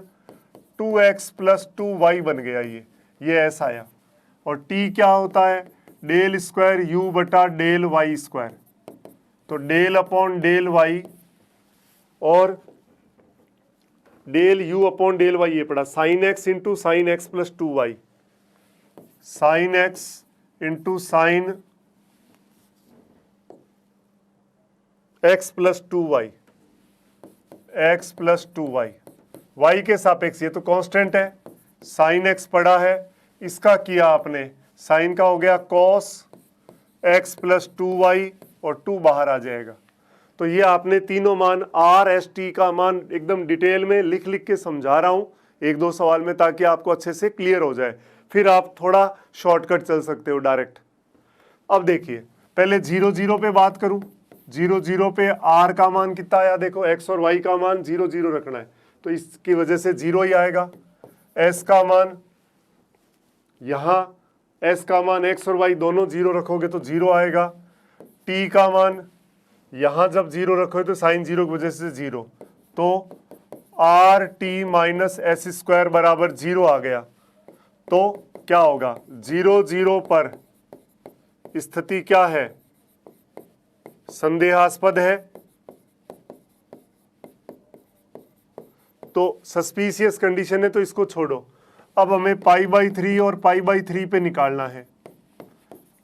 2x प्लस 2y बन गया, ये ऐसा आया। और t क्या होता है, डेल स्क्वायर u बटा डेल वाई स्क्वायर, तो डेल अपॉन डेल y और del u upon del y ये पड़ा, sine x into sine x plus 2y, sine x into sine x plus 2y, x plus 2y, y के सापेक्ष, ये तो constant है, sign x पड़ा है, इसका किया आपने, साइन का हो गया cos x प्लस 2y और 2 बाहर आ जाएगा। तो ये आपने तीनों मान, RST का मान एकदम डिटेल में लिख लिख के समझा रहा हूँ 1-2 सवाल में, ताकि आपको अच्छे से क्लियर हो जाए, फिर आप थोड़ा शॉर्टकट चल सकते हो डायरेक्ट। अब देखिए, पहले 0 0 पे बात करूँ, 0 0 पे R का मान कितना आया, देखो x और y का मान 0 0 रखना है, तो इसकी वजह से 0 ही आएगा। s का मान, यहाँ s का मान x और y दोनों 0 रखोगे तो 0 आएगा। t का मान यहाँ जब 0 रखोगे तो साइन 0 की वजह से 0, तो RT माइनस एस स्क्वायर बराबर 0 आ गया। तो क्या होगा, 0 0 पर स्थिति क्या है, संदेहास्पद है, तो सस्पिशियस कंडीशन है, तो इसको छोड़ो। अब हमें π/3 और π/3 पे निकालना है।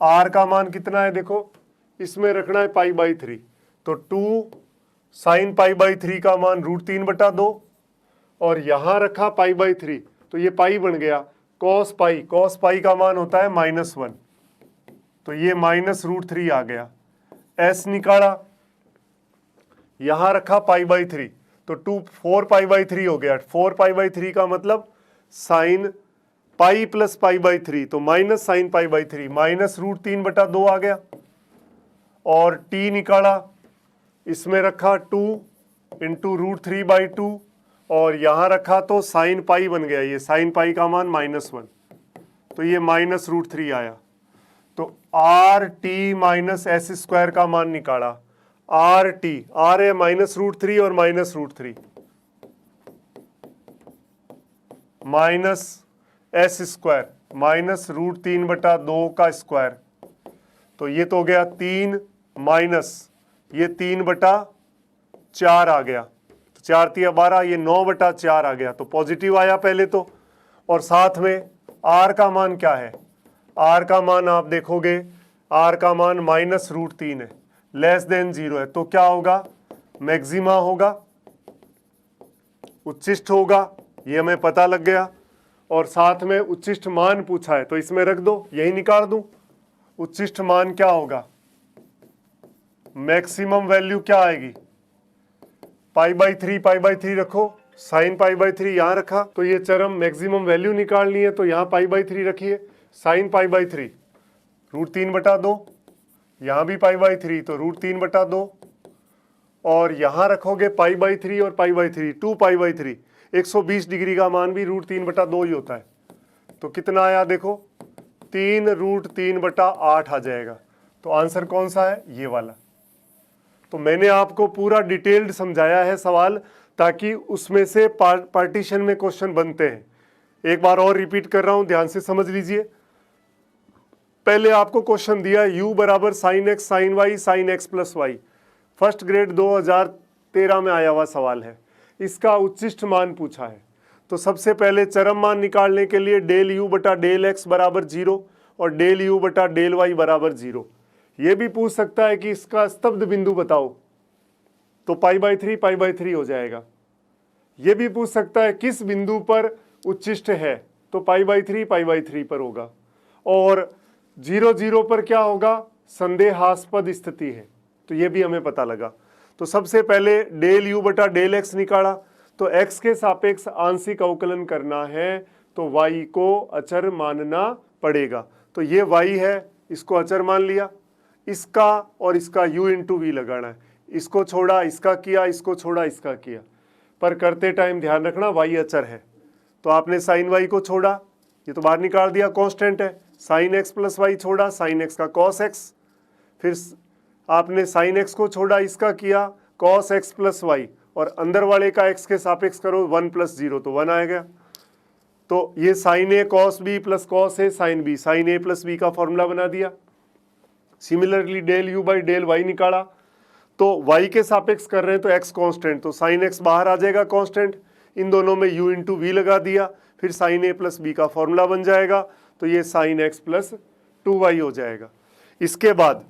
R का मान कितना है, देखो इसमें रखना है π/3, तो 2 साइन π/3 का मान √3/2, और यहाँ रखा π/3, तो ये पाई बन गया, cos पाई का मान होता है -1, तो ये -√3 आ गया। s निकाला, यहाँ रखा π/3, तो 4π/3 हो गया, 4π/3 का मतलब साइन पाई प्लस π/3, तो माइनस साइन π/3, -√3/2 आ गया। और t निकाला, इसमें रखा 2 इंटू √3/2, और यहाँ रखा तो साइन पाई बन गया, ये साइन पाई का मान -1, तो ये -√3 आया। तो RT माइनस एस स्क्वायर का मान निकाला, RT, R है -√3 और -√3, माइनस एस स्क्वायर -√3/2 का स्क्वायर, तो ये तो हो गया 3 माइनस ये 3/4 आ गया, तो 4 3 12, ये 9/4 आ गया, तो पॉजिटिव आया पहले तो। और साथ में R का मान क्या है, R का मान आप देखोगे, R का मान -√3 है, लेस देन 0 है, तो क्या होगा, मैक्सिमा होगा, उच्चिष्ट होगा, ये हमें पता लग गया। और साथ में उच्चिष्ट मान पूछा है, तो इसमें रख दो, यही निकाल दूं, उच्चिष्ट मान क्या होगा, मैक्सिमम वैल्यू क्या आएगी, पाई बाई थ्री रखो, साइन पाई/3 यहां रखा, तो ये चरम मैक्सिमम वैल्यू निकालनी है, तो यहां पाई/3 रखिए, साइन पाई/3 √3/2, यहां भी पाई/3 तो √3/2, और यहां रखोगे पाई/3 और पाई/3 2 पाई/3, 120 डिग्री का मान भी √3/2 ही होता है। तो कितना आया देखो, 3√3/8 आ जाएगा। तो आंसर कौन सा है, ये वाला। तो मैंने आपको पूरा डिटेल्ड समझाया है सवाल, ताकि उसमें से पार्टीशन में क्वेश्चन बनते हैं। एक बार और रिपीट कर रहा हूं, ध्यान से समझ लीजिए। पहले आपको क्वेश्चन दिया है u बराबर sine X sine Y sine X plus Y, first grade 2013 में आया हुआ सवाल है। इसका उच्चिष्ट मान पूछा है। तो सबसे पहले चरम मान निकालने के लिए डेल यू बटा डेल एक्स बराबर 0 और डेल यू बटा डेल वाई बराबर 0। ये भी पूछ सकता है कि इसका स्तब्ध बिंदु बताओ, तो पाई/3 हो जाएगा। ये भी पूछ सकता है किस बिंदु पर उच्चिष्ट है, तो पाई/3 पर होगा। और 0 0 पर क्या होगा, संदेहास्पद स्थिति है, तो ये भी हमें पता लगा। तो सबसे पहले डेल यू बटा डेल एक्स निकाला, तो x के सापेक्ष आंशिक अवकलन करना है, तो y को अचर मानना पड़ेगा। तो ये y है, इसको अचर मान लिया, इसका और इसका u इंटू वी लगाना है, इसको छोड़ा इसका किया, इसको छोड़ा इसका किया, पर करते टाइम ध्यान रखना y अचर है। तो आपने साइन y को छोड़ा, ये तो बाहर निकाल दिया, कांस्टेंट है, साइन x प्लस वाई छोड़ा, साइन x का कॉस x, फिर आपने साइन x को छोड़ा, इसका किया कॉस x प्लस वाई, और अंदर वाले का x के सापेक्ष करो 1 + 0 तो 1 आएगा। तो ये sine A cos B plus cos A sine B, sine A plus B का फॉर्मूला बना दिया। Similarly del U by del Y निकाला, तो y के सापेक्ष कर रहे हैं तो x कांस्टेंट, तो साइन x बाहर आ जाएगा कांस्टेंट, इन दोनों में u इंटू वी लगा दिया, फिर साइन ए प्लस बी का फॉर्मूला बन जाएगा, तो ये साइन x प्लस 2y हो जाएगा। इसके बाद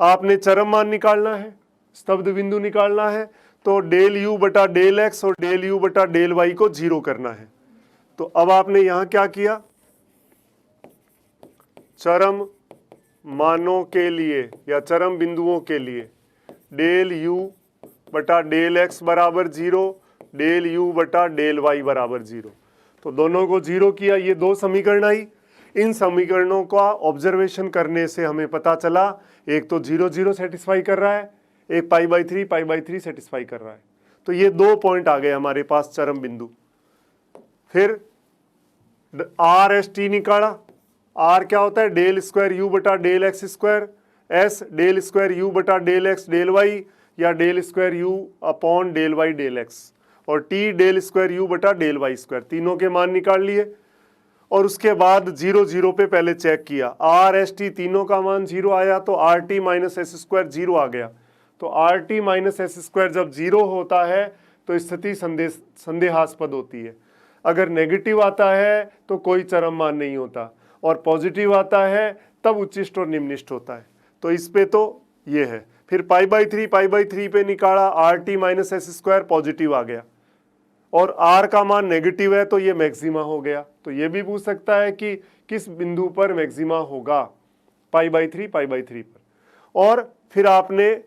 आपने चरम मान निकालना है, स्तब्ध बिंदु निकालना है, तो डेल यू बटा डेल एक्स और डेल यू बटा डेल वाई को 0 करना है। तो अब आपने यहां क्या किया, चरम मानों के लिए या चरम बिंदुओं के लिए डेल यू बटा डेल एक्स बराबर 0, डेल यू बटा डेल वाई बराबर 0, तो दोनों को 0 किया। ये दो समीकरण आई, इन समीकरणों का ऑब्जर्वेशन करने से हमें पता चला, एक तो 0 0 सेटिस्फाई कर रहा है, एक पाई/3 सेटिस्फाई कर रहा है। तो ये 2 पॉइंट आ गए हमारे पास चरम बिंदु। फिर आर एस टी निकाला, आर क्या होता है, डेल स्क्वायर यू बटा del X square, S del square U बटा डेल एक्स डेल वाई, या del square U upon del Y del X, और टी डेल स्क्वायर यू बटा डेल वाई स्क्वायर। तीनों के मान निकाल लिए, और उसके बाद 0 0 पे पहले चेक किया, आर एस टी तीनों का मान 0 आया, तो R T minus S square 0 आ गया। तो R T minus S square जब 0 होता है तो स्थिति संदेहास्पद होती है। अगर नेगेटिव आता है तो कोई चरम मान नहीं होता, और पॉजिटिव आता है तब उच्चिष्ट और निम्निष्ट होता है। तो इस पे तो ये है। फिर पाई/3 पे निकाला, r T minus S square positive आ गया, और r का मान नेगेटिव है तो ये मैक्सिमा हो गया। तो ये भी पूछ सकता है कि किस बिंदु पर मैक्सिमा होगा, पाई/3 पर। और फिर आपने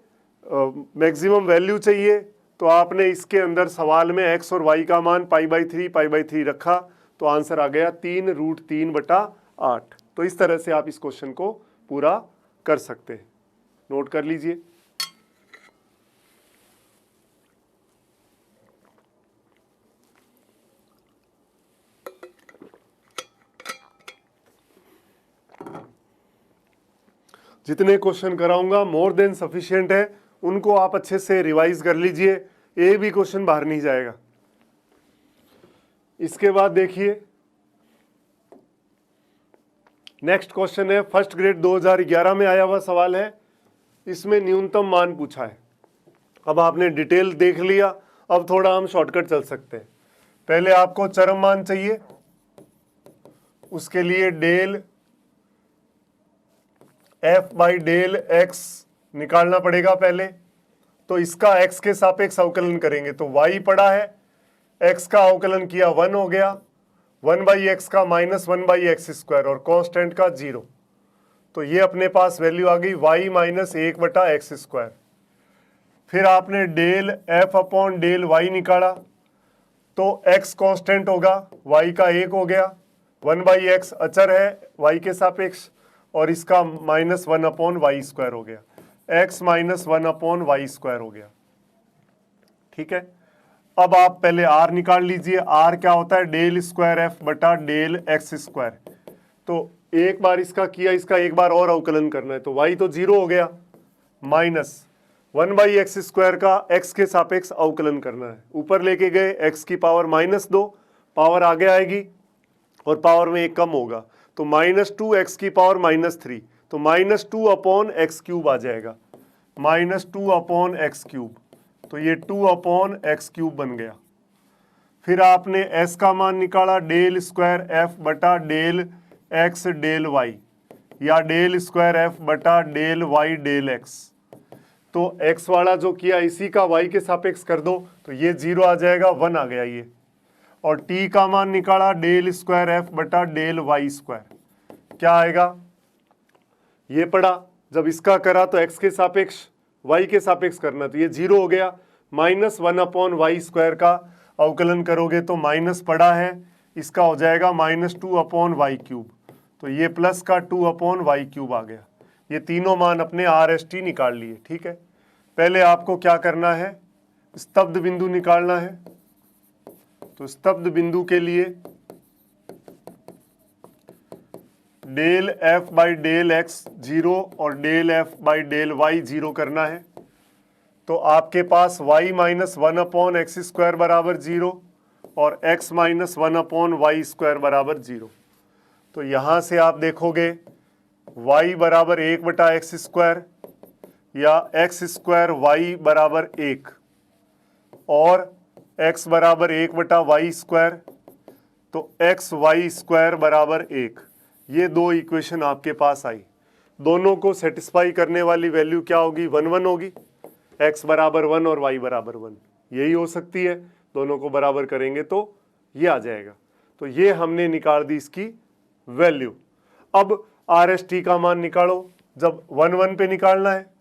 मैक्सिमम वैल्यू चाहिए, तो आपने इसके अंदर सवाल में x और y का मान पाई/3 रखा, तो आंसर आ गया 3√3/8। तो इस तरह से आप इस क्वेश्चन को पूरा कर सकते हैं। नोट कर लीजिए। जितने क्वेश्चन कराऊंगा मोर देन सफिशिएंट है, उनको आप अच्छे से रिवाइज कर लीजिए, एक भी क्वेश्चन बाहर नहीं जाएगा। इसके बाद देखिए नेक्स्ट क्वेश्चन है, फर्स्ट ग्रेड 2011 में आया हुआ सवाल है। इसमें न्यूनतम मान पूछा है। अब आपने डिटेल देख लिया, अब थोड़ा हम शॉर्टकट चल सकते हैं। पहले आपको चरम मान चाहिए, उसके लिए del f by del x निकालना पड़ेगा पहले। तो इसका x के सापेक्ष अवकलन करेंगे, तो y पड़ा है, x का अवकलन किया 1 हो गया, 1/x का -1/x² और कांस्टेंट का 0। तो ये अपने पास वैल्यू आ गई y माइनस 1/x²। फिर आपने del f upon del y निकाला, तो x कांस्टेंट होगा, y का 1 हो गया, 1/x अचर है y के सापेक्ष, और इसका -1 अपॉन y² हो गया, x माइनस 1 अपॉन y² हो गया। ठीक है, अब आप पहले r निकाल लीजिए। r क्या होता है, डेल स्क्वायर f बटा डेल x²। तो एक बार इसका किया, इसका एक बार और अवकलन करना है, तो y तो 0 हो गया, माइनस 1/x² का x के सापेक्ष अवकलन करना है। ऊपर लेके गए, x की पावर -2, पावर आगे आएगी और पावर में 1 कम होगा, तो -2x की पावर -3, तो -2 अपॉन x³ आ जाएगा, -2 अपॉन x³, तो ये 2 अपॉन x³ बन गया। फिर आपने s का मान निकाला, डेल स्क्वायर f बटा डेल x डेल y, या डेल स्क्वायर f बटा डेल y डेल x। तो x वाला जो किया इसी का y के सापेक्ष कर दो, तो ये 0 आ जाएगा, 1 आ गया ये। और t का मान निकाला, डेल स्क्वायर f बटा डेल y², क्या आएगा, ये पढ़ा। जब इसका करा तो x के सापेक्ष y के सापेक्ष करना, तो ये 0 हो गया, -1 अपॉन y² का अवकलन करोगे तो माइनस पड़ा है, इसका हो जाएगा -2 अपॉन y³, तो ये प्लस का 2 अपॉन y³ आ गया। ये तीनों मान अपने RST निकाल लिए। ठीक है, पहले आपको क्या करना है, स्तब्ध बिंदु निकालना है। तो स्तब्ध बिंदु के लिए del f by del x 0 और del f by del y 0 करना है। तो आपके पास y माइनस 1 अपॉन x² बराबर 0 और x माइनस 1 अपॉन y² बराबर 0। तो यहाँ से आप देखोगे y बराबर 1/x² या x² y बराबर 1 और x बराबर 1/y², तो xy² बराबर 1। ये दो इक्वेशन आपके पास आई, दोनों को सेटिस्फाई करने वाली वैल्यू क्या होगी, 1 1 होगी, x बराबर 1 और y बराबर 1 यही हो सकती है। दोनों को बराबर करेंगे तो ये आ जाएगा। तो ये हमने निकाल दी इसकी वैल्यू। अब RST का मान निकालो। जब 1 1 पे निकालना है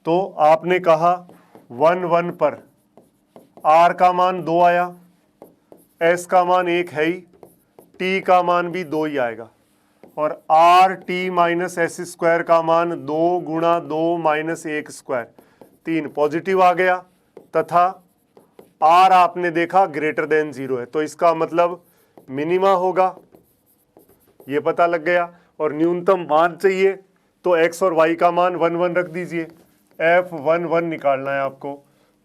तो आपने कहा 1 1 पर R का मान 2 आया, S का मान 1 है ही, T का मान भी 2 ही आएगा, और RT माइनस S² का मान 2 गुणा 2 माइनस 1² 3 पॉजिटिव आ गया, तथा R आपने देखा ग्रेटर देन 0 है, तो इसका मतलब मिनिमा होगा, ये पता लग गया। और न्यूनतम मान चाहिए तो x और y का मान 1 1 रख दीजिए, f11 निकालना है आपको।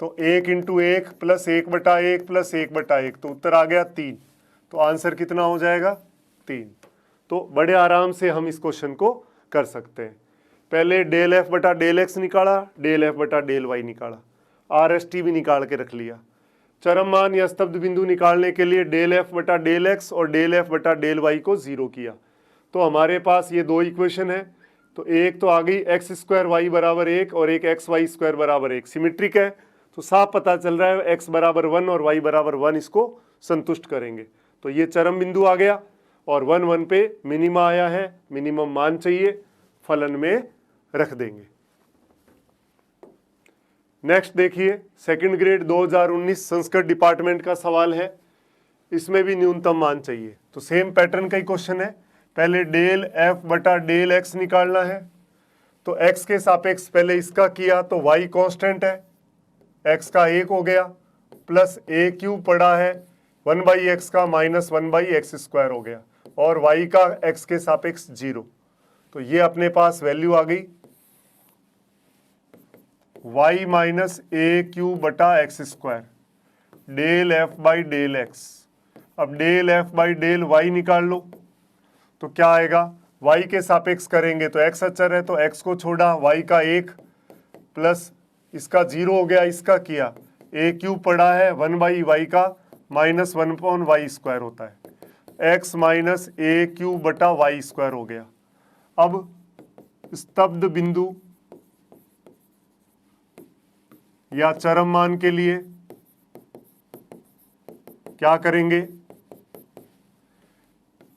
तो 1 × 1 प्लस 1/1 प्लस 1/1, तो उत्तर आ गया 3। तो आंसर कितना हो जाएगा, 3। तो बड़े आराम से हम इस क्वेश्चन को कर सकते हैं। पहले डेल f बटा डेल x निकाला, डेल f बटा डेल y निकाला, RST भी निकाल के रख लिया। चरम मान या स्तब्ध बिंदु निकालने के लिए डेल f बटा डेल x और डेल f बटा डेल y को 0 किया। तो हमारे पास ये दो इक्वेशन है, तो एक तो आ गई x² y बराबर 1 और एक xy² बराबर 1, सिमेट्रिक है, तो साफ पता चल रहा है x बराबर 1 और y बराबर 1 इसको संतुष्ट करेंगे। तो ये चरम बिंदु आ गया और 1 1 पे मिनिमा आया है, मिनिमम मान चाहिए, फलन में रख देंगे। नेक्स्ट देखिए, सेकंड ग्रेड 2019 संस्कृत डिपार्टमेंट का सवाल है, इसमें भी न्यूनतम मान चाहिए। तो सेम पैटर्न का ही क्वेश्चन है। पहले डेल f बटा डेल x निकालना है। तो x के सापेक्ष पहले इसका किया तो y कांस्टेंट है, x का 1 हो गया, प्लस a³ पड़ा है 1/x का माइनस 1/x² हो गया, और y का x के सापेक्ष 0। तो ये अपने पास वैल्यू आ गई y माइनस a³ बटा x², del f by del x। अब del f by del y निकाल लो, तो क्या आएगा, y के सापेक्ष करेंगे तो x अचर है, तो x को छोड़ा, y का 1 प्लस इसका 0 हो गया, इसका किया, a³ पड़ा है 1/y का माइनस 1/y² होता है, x माइनस a³ बटा y² हो गया। अब स्तब्ध बिंदु या चरम मान के लिए क्या करेंगे,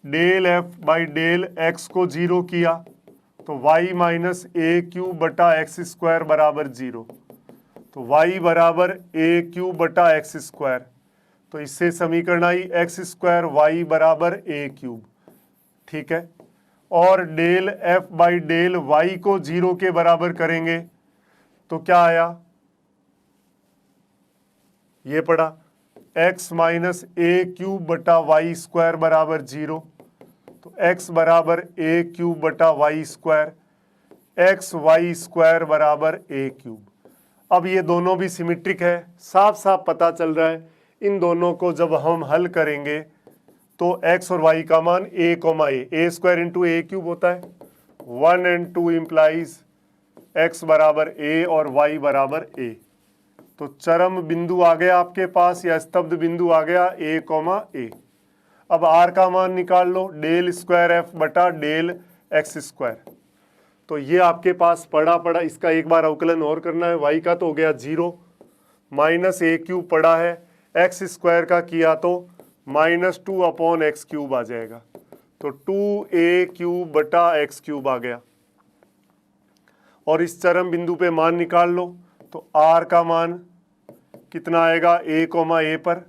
del F by del X को 0 किया तो y माइनस ए क्यूब बटा एक्स स्क्वायर बराबर 0। तो y बराबर ए क्यूब बटा एक्स स्क्वायर, तो इससे समीकरण आई एक्स स्क्वायर वाई बराबर ए क्यूब। ठीक है, और del F by del Y को 0 के बराबर करेंगे तो क्या आया, ये पड़ा x माइनस ए क्यूब बटा वाई स्क्वायर बराबर 0। तो x बराबर ए क्यूब बटा Y square, X Y square बराबर ए क्यूब। अब ये दोनों भी सिमेट्रिक है, साफ साफ पता चल रहा है इन दोनों को जब हम हल करेंगे तो x और y का मान a comma A square into A cube होता है। 1 and 2 इम्प्लाइज x बराबर a और y बराबर a। तो चरम बिंदु आ गया आपके पास या स्तब्ध बिंदु आ गया a कोमा ए। अब r का मान निकाल लो, डेल स्क्वायर f बटा डेल एक्स स्क्वायर। तो ये आपके पास पड़ा, इसका एक बार अवकलन और करना है। y का तो हो गया 0, माइनस ए क्यूब पड़ा है, एक्स स्क्वायर का किया तो माइनस 2 अपॉन एक्स क्यूब आ जाएगा। तो 2a क्यूब बटा एक्स क्यूब आ गया। और इस चरम बिंदु पे मान निकाल लो, तो r का मान कितना आएगा, a कोमा ए पर,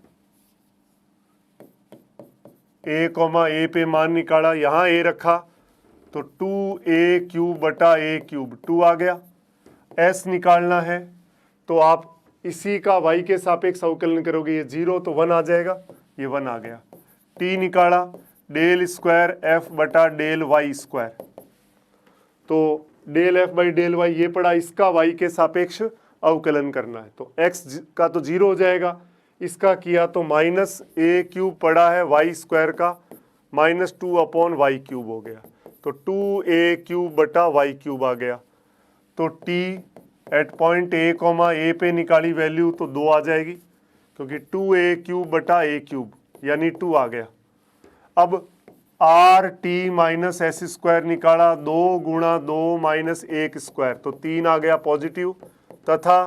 a कोमा ए पे मान निकाला, यहाँ a रखा तो 2a क्यूब बटा ए क्यूब 2 आ गया। s निकालना है तो आप इसी का y के सापेक्ष अवकलन करोगे, ये 0 तो 1 आ जाएगा, ये 1 आ गया। t निकाला, डेल स्क्वायर f बटा डेल y स्क्वायर। तो del f by del y ये पड़ा, इसका y के सापेक्ष अवकलन करना है। तो x का तो 0 हो जाएगा, इसका किया तो माइनस ए क्यूब पड़ा है y स्क्वायर का, माइनस 2 अपॉन वाई क्यूब हो गया। तो 2a क्यूब बटा वाई क्यूब आ गया। तो t at point a comma a पे निकाली वैल्यू तो 2 आ जाएगी, क्योंकि 2a क्यूब बटा ए क्यूब यानी 2 आ गया। अब R T minus S square निकाला, 2 गुणा 2 माइनस 1 स्क्वायर, तो 3 आ गया पॉजिटिव, तथा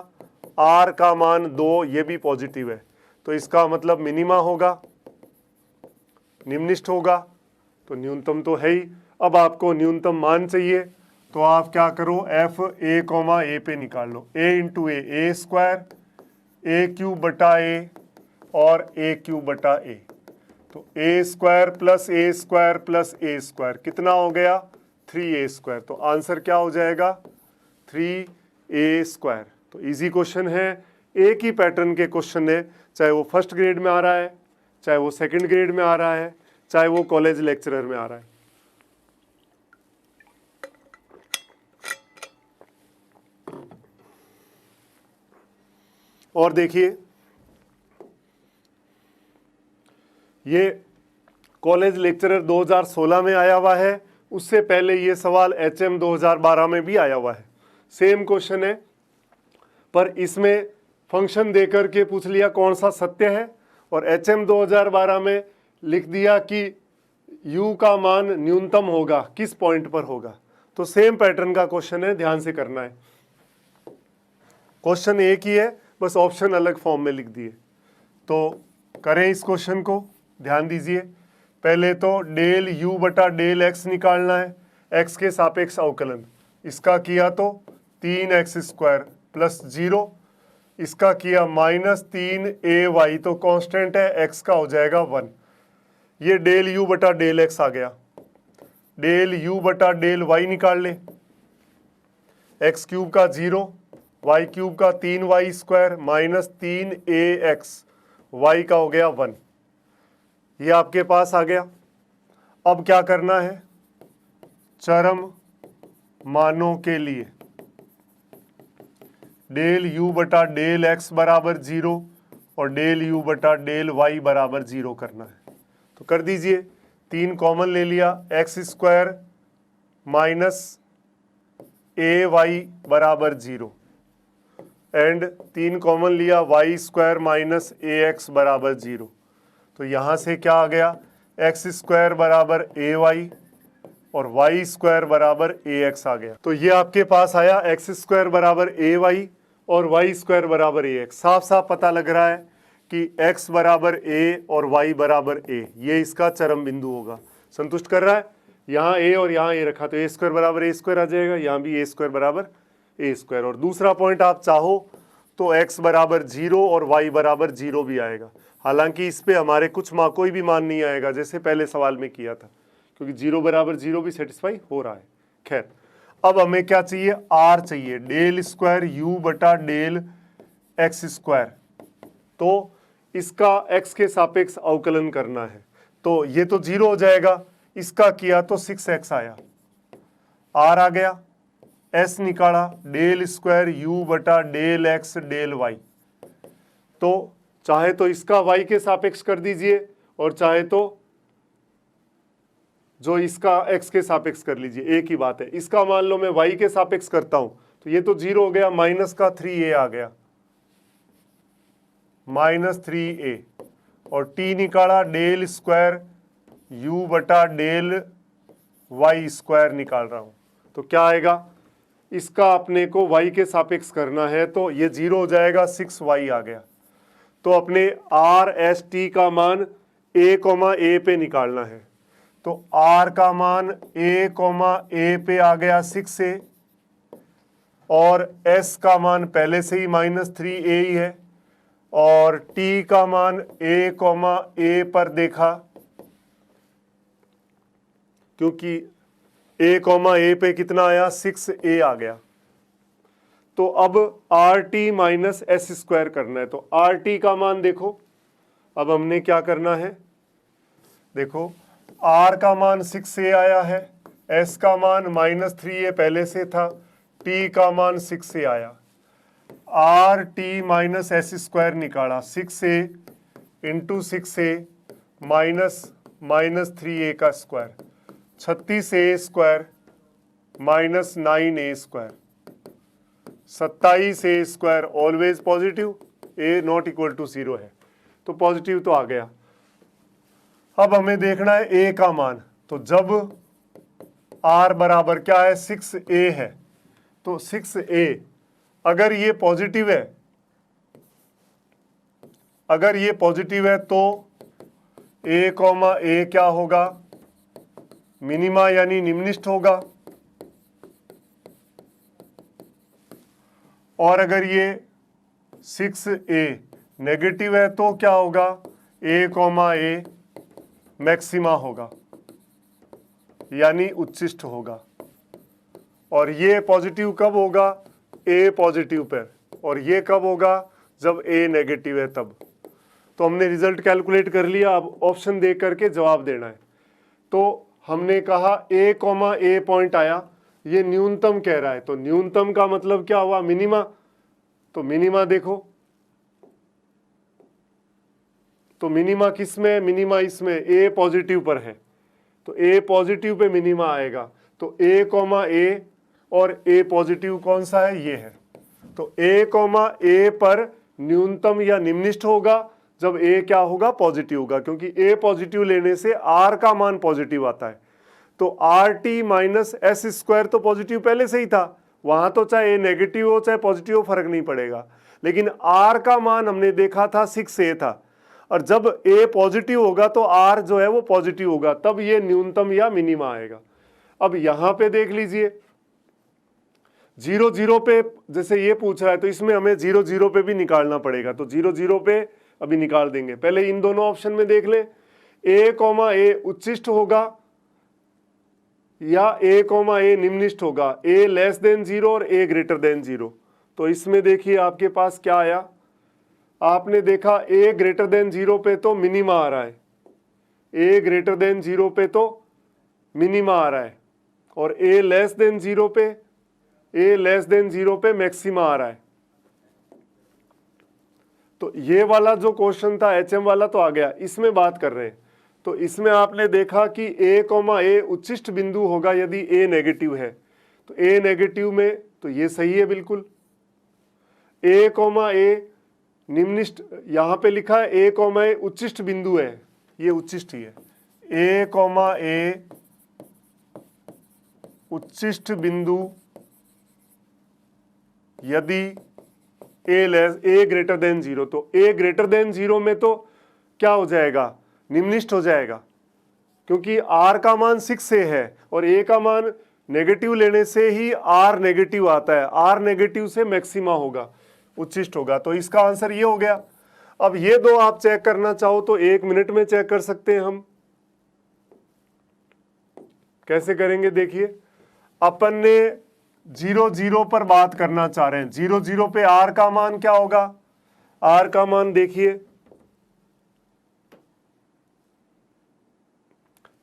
आर का मान 2 ये भी पॉजिटिव है। तो इसका मतलब मिनिमा होगा, निम्निष्ठ होगा, तो न्यूनतम तो है ही। अब आपको न्यूनतम मान चाहिए तो आप क्या करो, एफ ए कोमा ए पे निकाल लो, a into A square, A cube बटा ए और ए क्यूब बटा ए। तो ए स्क्वायर प्लस ए स्क्वायर प्लस ए स्क्वायर कितना हो गया, 3a स्क्वायर। तो आंसर क्या हो जाएगा, 3a स्क्वायर। तो इजी क्वेश्चन है, एक ही पैटर्न के क्वेश्चन है, चाहे वो फर्स्ट ग्रेड में आ रहा है, चाहे वो सेकंड ग्रेड में आ रहा है, चाहे वो कॉलेज लेक्चरर में आ रहा है। और देखिए, ये कॉलेज लेक्चरर 2016 में आया हुआ है, उससे पहले ये सवाल HM 2012 में भी आया हुआ है। सेम क्वेश्चन है, पर इसमें फंक्शन देकर के पूछ लिया कौन सा सत्य है, और HM 2012 में लिख दिया कि u का मान न्यूनतम होगा, किस पॉइंट पर होगा। तो सेम पैटर्न का क्वेश्चन है, ध्यान से करना है। क्वेश्चन एक ही है, बस ऑप्शन अलग फॉर्म में लिख दिए। तो करें इस क्वेश्चन को, ध्यान दीजिए। पहले तो डेल u बटा डेल x निकालना है, x के सापेक्ष अवकलन। इसका किया तो 3x स्क्वायर प्लस 0, इसका किया माइनस 3ay, तो कांस्टेंट है x का हो जाएगा 1। ये डेल u बटा डेल x आ गया। डेल u बटा डेल y निकाल ले, x क्यूब का 0, y क्यूब का 3y square minus 3ax, y का हो गया 1। ये आपके पास आ गया। अब क्या करना है, चरम मानों के लिए डेल u बटा डेल x बराबर 0 और डेल u बटा डेल y बराबर 0 करना है। तो कर दीजिए, 3 कॉमन ले लिया, x स्क्वायर माइनस ए वाई बराबर 0 एंड 3 कॉमन लिया, y स्क्वायर माइनस ए एक्स बराबर 0। तो यहाँ से क्या आ गया, एक्स स्क्वायर बराबर ए वाई और वाई स्क्वायर बराबर ए एक्स आ गया। तो ये आपके पास आया एक्स स्क्वायर बराबर ए वाई और वाई स्क्वायर बराबर ए एक्स। साफ साफ पता लग रहा है कि एक्स बराबर ए और वाई बराबर ए, ये इसका चरम बिंदु होगा। संतुष्ट कर रहा है। यहाँ a और यहाँ a रखा तो a स्क्वायर बराबर a स्क्वायर आ जाएगा, यहाँ भी a स्क्वायर बराबर a स्क्वायर। और दूसरा पॉइंट आप चाहो तो x बराबर 0 और y बराबर 0 भी आएगा। हालांकि इस पे हमारे कोई भी मान नहीं आएगा जैसे पहले सवाल में किया था, क्योंकि 0 बराबर 0 भी सेटिस्फाई हो रहा है। खैर, अब हमें क्या चाहिए, r चाहिए, डेल स्क्वायर u बटा डेल x स्क्वायर। तो इसका x के सापेक्ष अवकलन करना है, तो ये तो 0 हो जाएगा, इसका किया तो 6x आया, r आ गया, s निकाला, डेल स्क्वायर u बटा डेल x डेल y। तो चाहे तो इसका y के सापेक्ष कर दीजिए और चाहे तो जो इसका x के सापेक्ष कर लीजिए, एक ही बात है। इसका मान लो मैं y के सापेक्ष करता हूं तो ये तो 0 हो गया, माइनस का 3a आ गया, -3a, और t निकाला, डेल स्क्वायर u बटा डेल y स्क्वायर निकाल रहा हूं, तो क्या आएगा, इसका अपने को y के सापेक्ष करना है तो ये 0 हो जाएगा, 6y आ गया। तो अपने r s t का मान a पे निकालना है, तो r का मान a पे आ गया 6a, और s का मान पहले से ही -3a ही है, और t का मान a पर देखा, क्योंकि a पे कितना आया, 6a आ गया। तो अब RT माइनस एस स्क्वायर करना है, तो RT का मान देखो, अब हमने क्या करना है, देखो R का मान 6a आया है, S का मान -3a पहले से था, T का मान 6a आया, RT माइनस एस स्क्वायर निकाला, 6a into 6a minus 3a का square, 36a square minus 9a square, 27a square always positive, a not equal to 0 है, तो पॉजिटिव तो आ गया। अब हमें देखना है a का मान, तो जब r बराबर क्या है, 6a है, तो 6a अगर ये पॉजिटिव है, अगर ये पॉजिटिव है तो a क्या होगा, मिनिमा यानी निम्निष्ठ होगा, और अगर ये 6a नेगेटिव है तो क्या होगा, a मैक्सिमा होगा यानी उच्चिष्ट होगा। और ये पॉजिटिव कब होगा, a पॉजिटिव पर, और ये कब होगा, जब a नेगेटिव है तब। तो हमने रिजल्ट कैलकुलेट कर लिया, अब ऑप्शन देख करके जवाब देना है। तो हमने कहा a पॉइंट आया, ये न्यूनतम कह रहा है, तो न्यूनतम का मतलब क्या हुआ, मिनिमा। तो मिनिमा देखो, तो मिनिमा किस में, मिनिमा इसमें a पॉजिटिव पर है, तो a पॉजिटिव पे मिनिमा आएगा। तो a और a पॉजिटिव कौन सा है, ये है। तो a पर न्यूनतम या निम्निष्ठ होगा जब a क्या होगा, पॉजिटिव होगा, क्योंकि a पॉजिटिव लेने से r का मान पॉजिटिव आता है। तो RT माइनस एस स्क्वायर तो पॉजिटिव पहले से ही था, वहां तो चाहे a नेगेटिव हो चाहे पॉजिटिव हो फर्क नहीं पड़ेगा, लेकिन r का मान हमने देखा था 6a था, और जब a पॉजिटिव होगा तो r जो है वो पॉजिटिव होगा, तब ये न्यूनतम या मिनिमा आएगा। अब यहां पे देख लीजिए 0 पे, जैसे ये पूछ रहा है तो इसमें हमें 0 पे भी निकालना पड़ेगा, तो 0 पे अभी निकाल देंगे। पहले इन दोनों ऑप्शन में देख ले, a उच्चिष्ट होगा या a निम्निष्ठ होगा, a लेस देन 0 और a ग्रेटर देन 0। तो इसमें देखिए आपके पास क्या आया, आपने देखा a ग्रेटर देन 0 पे तो मिनिमा आ रहा है, a ग्रेटर देन 0 पे तो मिनिमा आ रहा है, और a लेस देन 0 पे मैक्सिमा आ रहा है। तो ये वाला जो क्वेश्चन था HM वाला तो आ गया, इसमें बात कर रहे हैं। तो इसमें आपने देखा कि a उच्चिष्ट बिंदु होगा यदि a नेगेटिव है, तो a नेगेटिव में तो ये सही है बिल्कुल। a निम्निष्ठ, यहां पे लिखा है a उच्चिष्ट बिंदु है, ये उच्चिष्ट ही है। a उच्चिष्ट बिंदु यदि a ग्रेटर देन 0, तो a ग्रेटर देन 0 में तो क्या हो जाएगा, निम्निष्ठ हो जाएगा। क्योंकि r का मान 6 से है और a का मान नेगेटिव लेने से ही r नेगेटिव आता है, r नेगेटिव से मैक्सिमा होगा, उच्चिष्ट होगा। तो इसका आंसर ये हो गया। अब ये दो आप चेक करना चाहो तो 1 मिनट में चेक कर सकते हैं हम। कैसे करेंगे देखिए, अपन ने 0 0 पर बात करना चाह रहे हैं। 0 0 पे r का मान क्या होगा, r का मान देखिए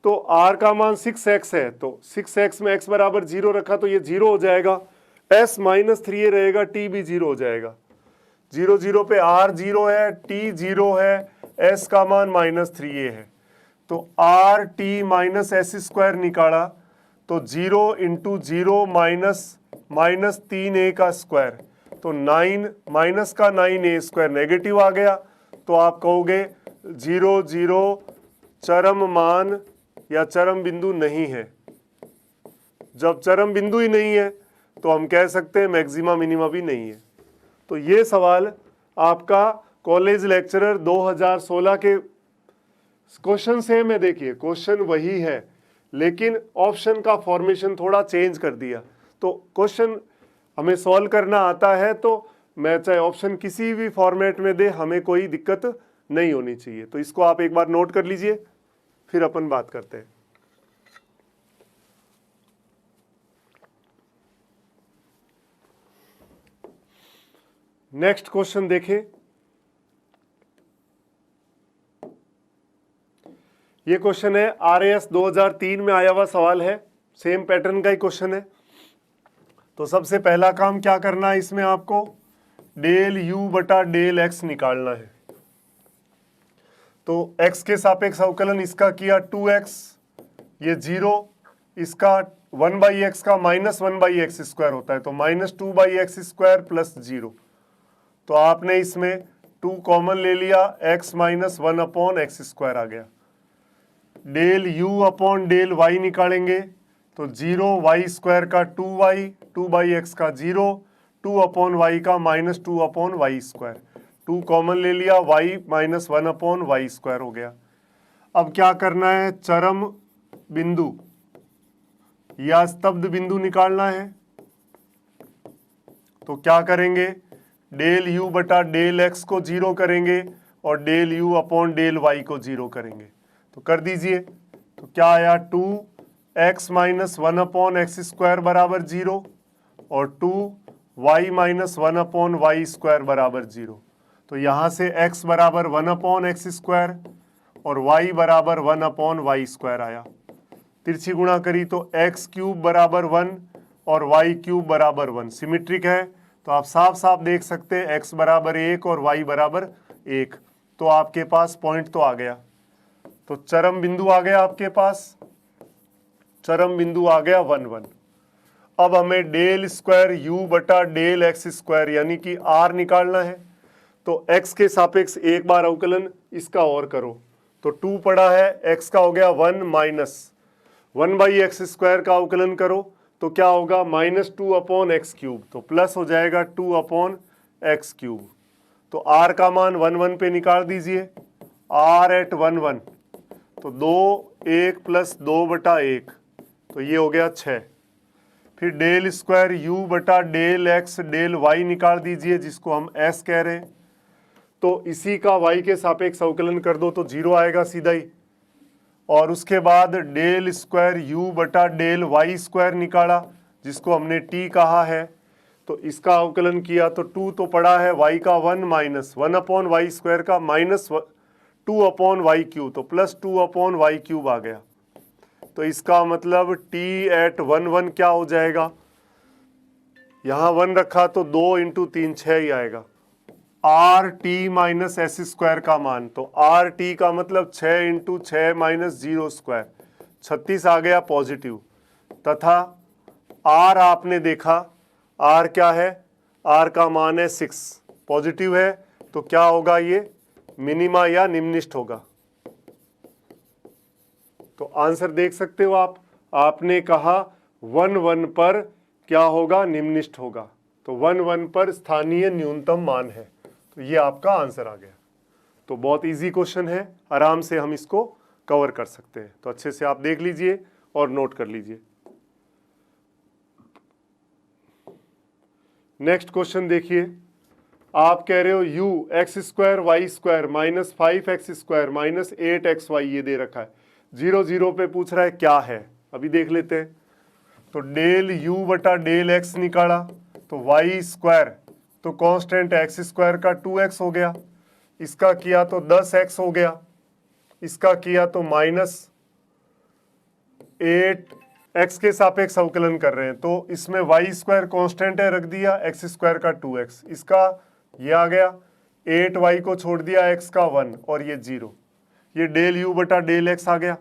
तो r का मान 6x है, तो 6x में x बराबर 0 रखा तो ये 0 हो जाएगा, s माइनस 3a रहेगा, t भी 0 हो जाएगा। 0 0 पे r 0 है, t 0 है, s का मान माइनस 3a है, तो r t minus S square निकाला तो 0 इंटू 0 माइनस 3a का स्क्वायर, तो 9 माइनस का 9a स्क्वायर नेगेटिव आ गया। तो आप कहोगे 0 0 चरम मान या चरम बिंदु नहीं है। जब चरम बिंदु ही नहीं है तो हम कह सकते हैं मैक्सिमा मिनिमा भी नहीं है। तो ये सवाल आपका कॉलेज लेक्चरर 2016 के क्वेश्चन सेम है। देखिए क्वेश्चन वही है लेकिन ऑप्शन का फॉर्मेशन थोड़ा चेंज कर दिया। तो क्वेश्चन हमें सॉल्व करना आता है तो मैं चाहे ऑप्शन किसी भी फॉर्मेट में दे, हमें कोई दिक्कत नहीं होनी चाहिए। तो इसको आप एक बार नोट कर लीजिए, फिर अपन बात करते हैं। नेक्स्ट क्वेश्चन देखें। ये क्वेश्चन है RAS 2003 में आया हुआ सवाल है, सेम पैटर्न का ही क्वेश्चन है। तो सबसे पहला काम क्या करना है, इसमें आपको डेल u बटा डेल x निकालना है। तो x के सापेक्ष अवकलन इसका किया 2x, ये 0, इसका 1/x का माइनस 1/x स्क्वायर होता है, तो माइनस 2/x स्क्वायर प्लस 0। तो आपने इसमें 2 कॉमन ले लिया, x माइनस 1/x स्क्वायर आ गया। Del u upon del y निकालेंगे तो 0 y स्क्वायर का 2y, 2/x का 0, 2/y का माइनस 2/y स्क्वायर, 2 कॉमन ले लिया, y माइनस 1/y स्क्वायर हो गया। अब क्या करना है, चरम बिंदु या स्तब्ध बिंदु निकालना है। तो क्या करेंगे, डेल u बटा डेल x को 0 करेंगे और del u upon del y को 0 करेंगे। तो कर दीजिए, तो क्या आया, 2x माइनस 1/x स्क्वायर बराबर 0 और 2y माइनस 1/y स्क्वायर बराबर 0। तो यहाँ से x बराबर 1/x स्क्वायर और y बराबर 1/y स्क्वायर आया। तिरछी गुणा करी तो x क्यूब बराबर 1 और y क्यूब बराबर 1, सिमेट्रिक है। तो आप साफ साफ देख सकते हैं x बराबर 1 और y बराबर 1। तो आपके पास पॉइंट तो आ गया, तो चरम बिंदु आ गया आपके पास, चरम बिंदु आ गया 1 1। अब हमें डेल स्क्वायर u बटा डेल x स्क्वायर यानी कि r निकालना है। तो x के सापेक्ष एक बार अवकलन इसका और करो, तो 2 पड़ा है, x का हो गया 1 माइनस 1/x स्क्वायर का अवकलन करो तो क्या होगा, माइनस 2/x क्यूब, तो प्लस हो जाएगा 2/x क्यूब। तो r का मान 1 1 पे निकाल दीजिए, r एट 1 1, तो 2 1 प्लस 2/1, तो ये हो गया 6। फिर डेल स्क्वायर u बटा डेल x डेल y निकाल दीजिए, जिसको हम s कह रहे हैं। तो इसी का y के सापेक्ष अवकलन कर दो तो 0 आएगा सीधा ही। और उसके बाद डेल स्क्वायर u बटा डेल y स्क्वायर निकाला, जिसको हमने t कहा है। तो इसका अवकलन किया तो 2 तो पड़ा है, y का 1 माइनस 1/y स्क्वायर का माइनस 2/y क्यूब, तो प्लस 2/y क्यूब आ गया। तो इसका मतलब t एट 1 1 क्या हो जाएगा, यहाँ 1 रखा तो 2 इंटू 3 6 ही आएगा। R T minus S square का मान, तो आर टी का मतलब 6 इंटू 6 माइनस 0 स्क्वायर, 36 आ गया पॉजिटिव। तथा आर आपने देखा, आर क्या है, आर का मान है 6, पॉजिटिव है, तो क्या होगा, ये मिनिमा या निम्निष्ठ होगा। तो आंसर देख सकते हो आप, आपने कहा 1 1 पर क्या होगा, निम्निष्ठ होगा। तो 1 1 पर स्थानीय न्यूनतम मान है, तो ये आपका आंसर आ गया। तो बहुत इजी क्वेश्चन है, आराम से हम इसको कवर कर सकते हैं। तो अच्छे से आप देख लीजिए और नोट कर लीजिए। नेक्स्ट क्वेश्चन देखिए, आप कह रहे हो u X square Y square minus 5x² minus 8xy ये दे रखा है, 0 0 पे पूछ रहा है क्या है, अभी देख लेते हैं। तो डेल u बटा डेल x निकाला तो वाई स्क्वायर तो कांस्टेंट एक्स स्क्वायर का 2x हो गया, इसका किया तो 10x हो गया, इसका किया तो माइनस 8x के सापेक्ष अवकलन कर रहे हैं तो इसमें वाई स्क्वायर कॉन्स्टेंट है रख दिया, एक्स स्क्वायर का 2x, इसका ये आ गया, 8y को छोड़ दिया x का 1 और ये 0, ये डेल u बटा डेल x आ गया।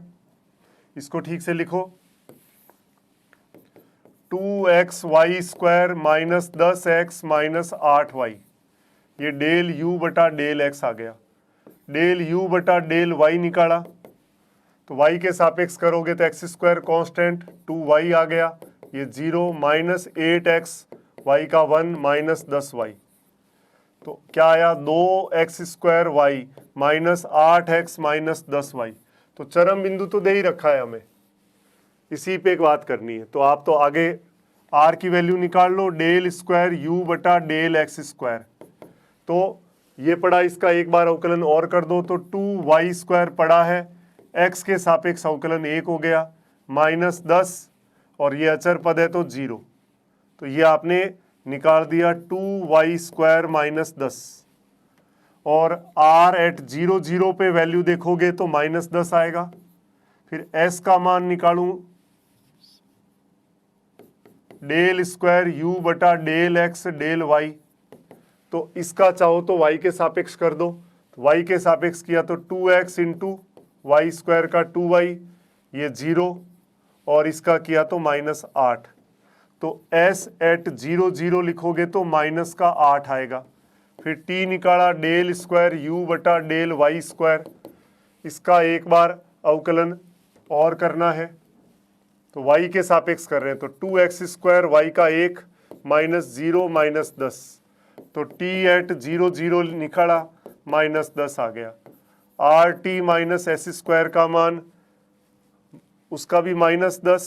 इसको ठीक से लिखो, 2xy square minus 10x minus 8y, ये डेल u बटा डेल x आ गया। डेल u बटा डेल y निकाला तो y के सापेक्ष करोगे तो एक्स स्क्वायर कॉन्स्टेंट 2y आ गया, ये 0 माइनस 8x y का 1 माइनस 10y, तो क्या आया 2x square y minus 8x minus 10y। तो चरम बिंदु तो दे ही रखा है हमें, इसी पे एक बात करनी है। तो आप तो आगे r की वैल्यू निकाल लो, डेल स्क्वायर u बटा डेल एक्स स्क्वायर, तो ये पड़ा, इसका एक बार अवकलन और कर दो तो 2y स्क्वायर पड़ा है, x के सापेक्ष अवकलन 1 हो गया, माइनस 10 और ये अचर पद है तो 0, तो ये आपने निकाल दिया 2y स्क्वायर माइनस 10, और r एट 0 0 पे वैल्यू देखोगे तो माइनस 10 आएगा। फिर s का मान निकालूं, डेल स्क्वायर u बटा डेल x डेल y, तो इसका चाहो तो y के सापेक्ष कर दो, तो y के सापेक्ष किया तो 2x इंटू वाई स्क्वायर का 2y, ये 0 और इसका किया तो माइनस 8, तो s एट 0 0 लिखोगे तो माइनस का 8 आएगा। फिर t निकाला, डेल स्क्वायर u बटा डेल वाई स्क्वायर, इसका एक बार अवकलन और करना है तो y के सापेक्ष कर रहे हैं तो 2x स्क्वायर y का 1 माइनस 0 माइनस 10, तो t एट 0 0 निकाला माइनस 10 आ गया। R T minus S square का मान उसका भी minus 10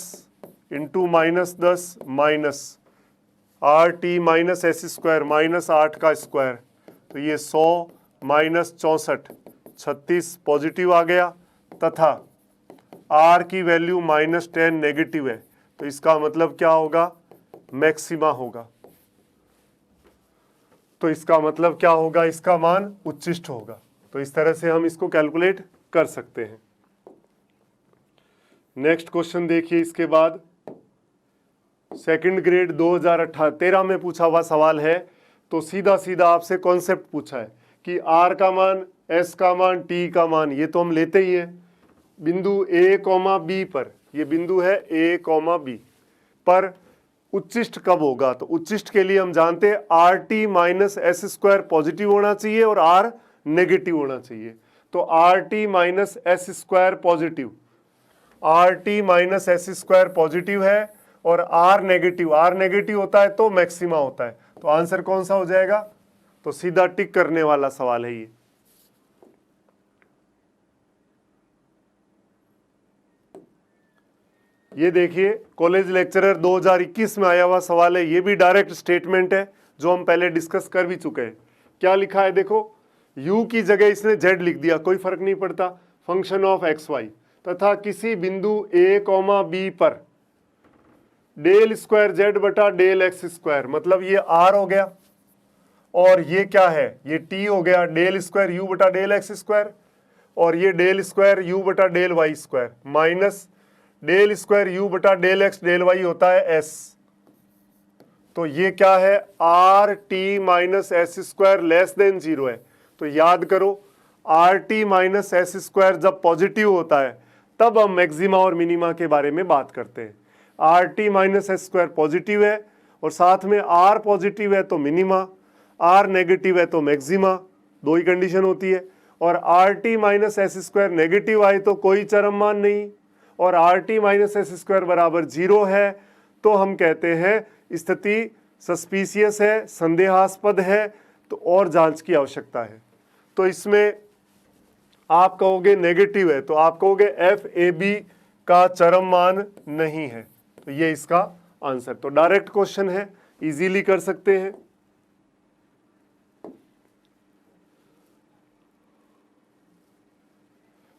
into minus 10 minus R T minus S square minus 8 का स्क्वायर, तो ये 100 माइनस 64 36 पॉजिटिव आ गया, तथा आर की वैल्यू माइनस 10 नेगेटिव है, तो इसका मतलब क्या होगा, मैक्सिमा होगा। तो इसका मतलब क्या होगा, इसका मान उच्चिष्ट होगा। तो इस तरह से हम इसको कैलकुलेट कर सकते हैं। नेक्स्ट क्वेश्चन देखिए, इसके बाद सेकंड ग्रेड 2013 में पूछा हुआ सवाल है, तो सीधा सीधा आपसे कॉन्सेप्ट पूछा है कि r का मान, s का मान, t का मान, ये तो हम लेते ही हैं। बिंदु a, b पर, ये बिंदु है a, b पर उच्चिष्ट कब होगा, तो उच्चिष्ट के लिए हम जानते हैं R T minus S square positive होना चाहिए और r नेगेटिव होना चाहिए। तो R T minus S square positive, R T minus S square positive है और r नेगेटिव होता है तो मैक्सिमा होता है। तो आंसर कौन सा हो जाएगा, तो सीधा टिक करने वाला सवाल है ये देखिए, कॉलेज लेक्चरर 2021 में आया हुआ सवाल है, ये भी डायरेक्ट स्टेटमेंट है जो हम पहले डिस्कस कर भी चुके हैं। क्या लिखा है देखो, u की जगह इसने z लिख दिया, कोई फर्क नहीं पड़ता, फंक्शन ऑफ एक्स वाई, तथा किसी बिंदु a, b पर डेल स्क्वायर z बटा डेल एक्स स्क्वायर, मतलब ये r हो गया और ये क्या है, ये t हो गया, डेल स्क्वायर u बटा डेल एक्स स्क्वायर, और ये डेल स्क्वायर u बटा del Y square minus del square u बटा डेल एक्स डेल वाई होता है s। तो ये क्या है, R T minus S square less than 0 है। तो याद करो, R T minus S square जब पॉजिटिव होता है तब हम मैक्सिमा और मिनिमा के बारे में बात करते हैं। R T minus S square positive है और साथ में आर पॉजिटिव है तो मिनिमा, आर नेगेटिव है तो मैक्सिमा, दो ही कंडीशन होती है। और R T minus S square negative आए तो कोई चरम मान नहीं, और R T minus S square बराबर 0 है तो हम कहते हैं स्थिति सस्पिशियस है, संदेहास्पद है, तो और जांच की आवश्यकता है। तो इसमें आप कहोगे नेगेटिव है, तो आप कहोगे एफ ए बी का चरम मान नहीं है। तो ये इसका आंसर। तो डायरेक्ट क्वेश्चन है, इजीली कर सकते हैं।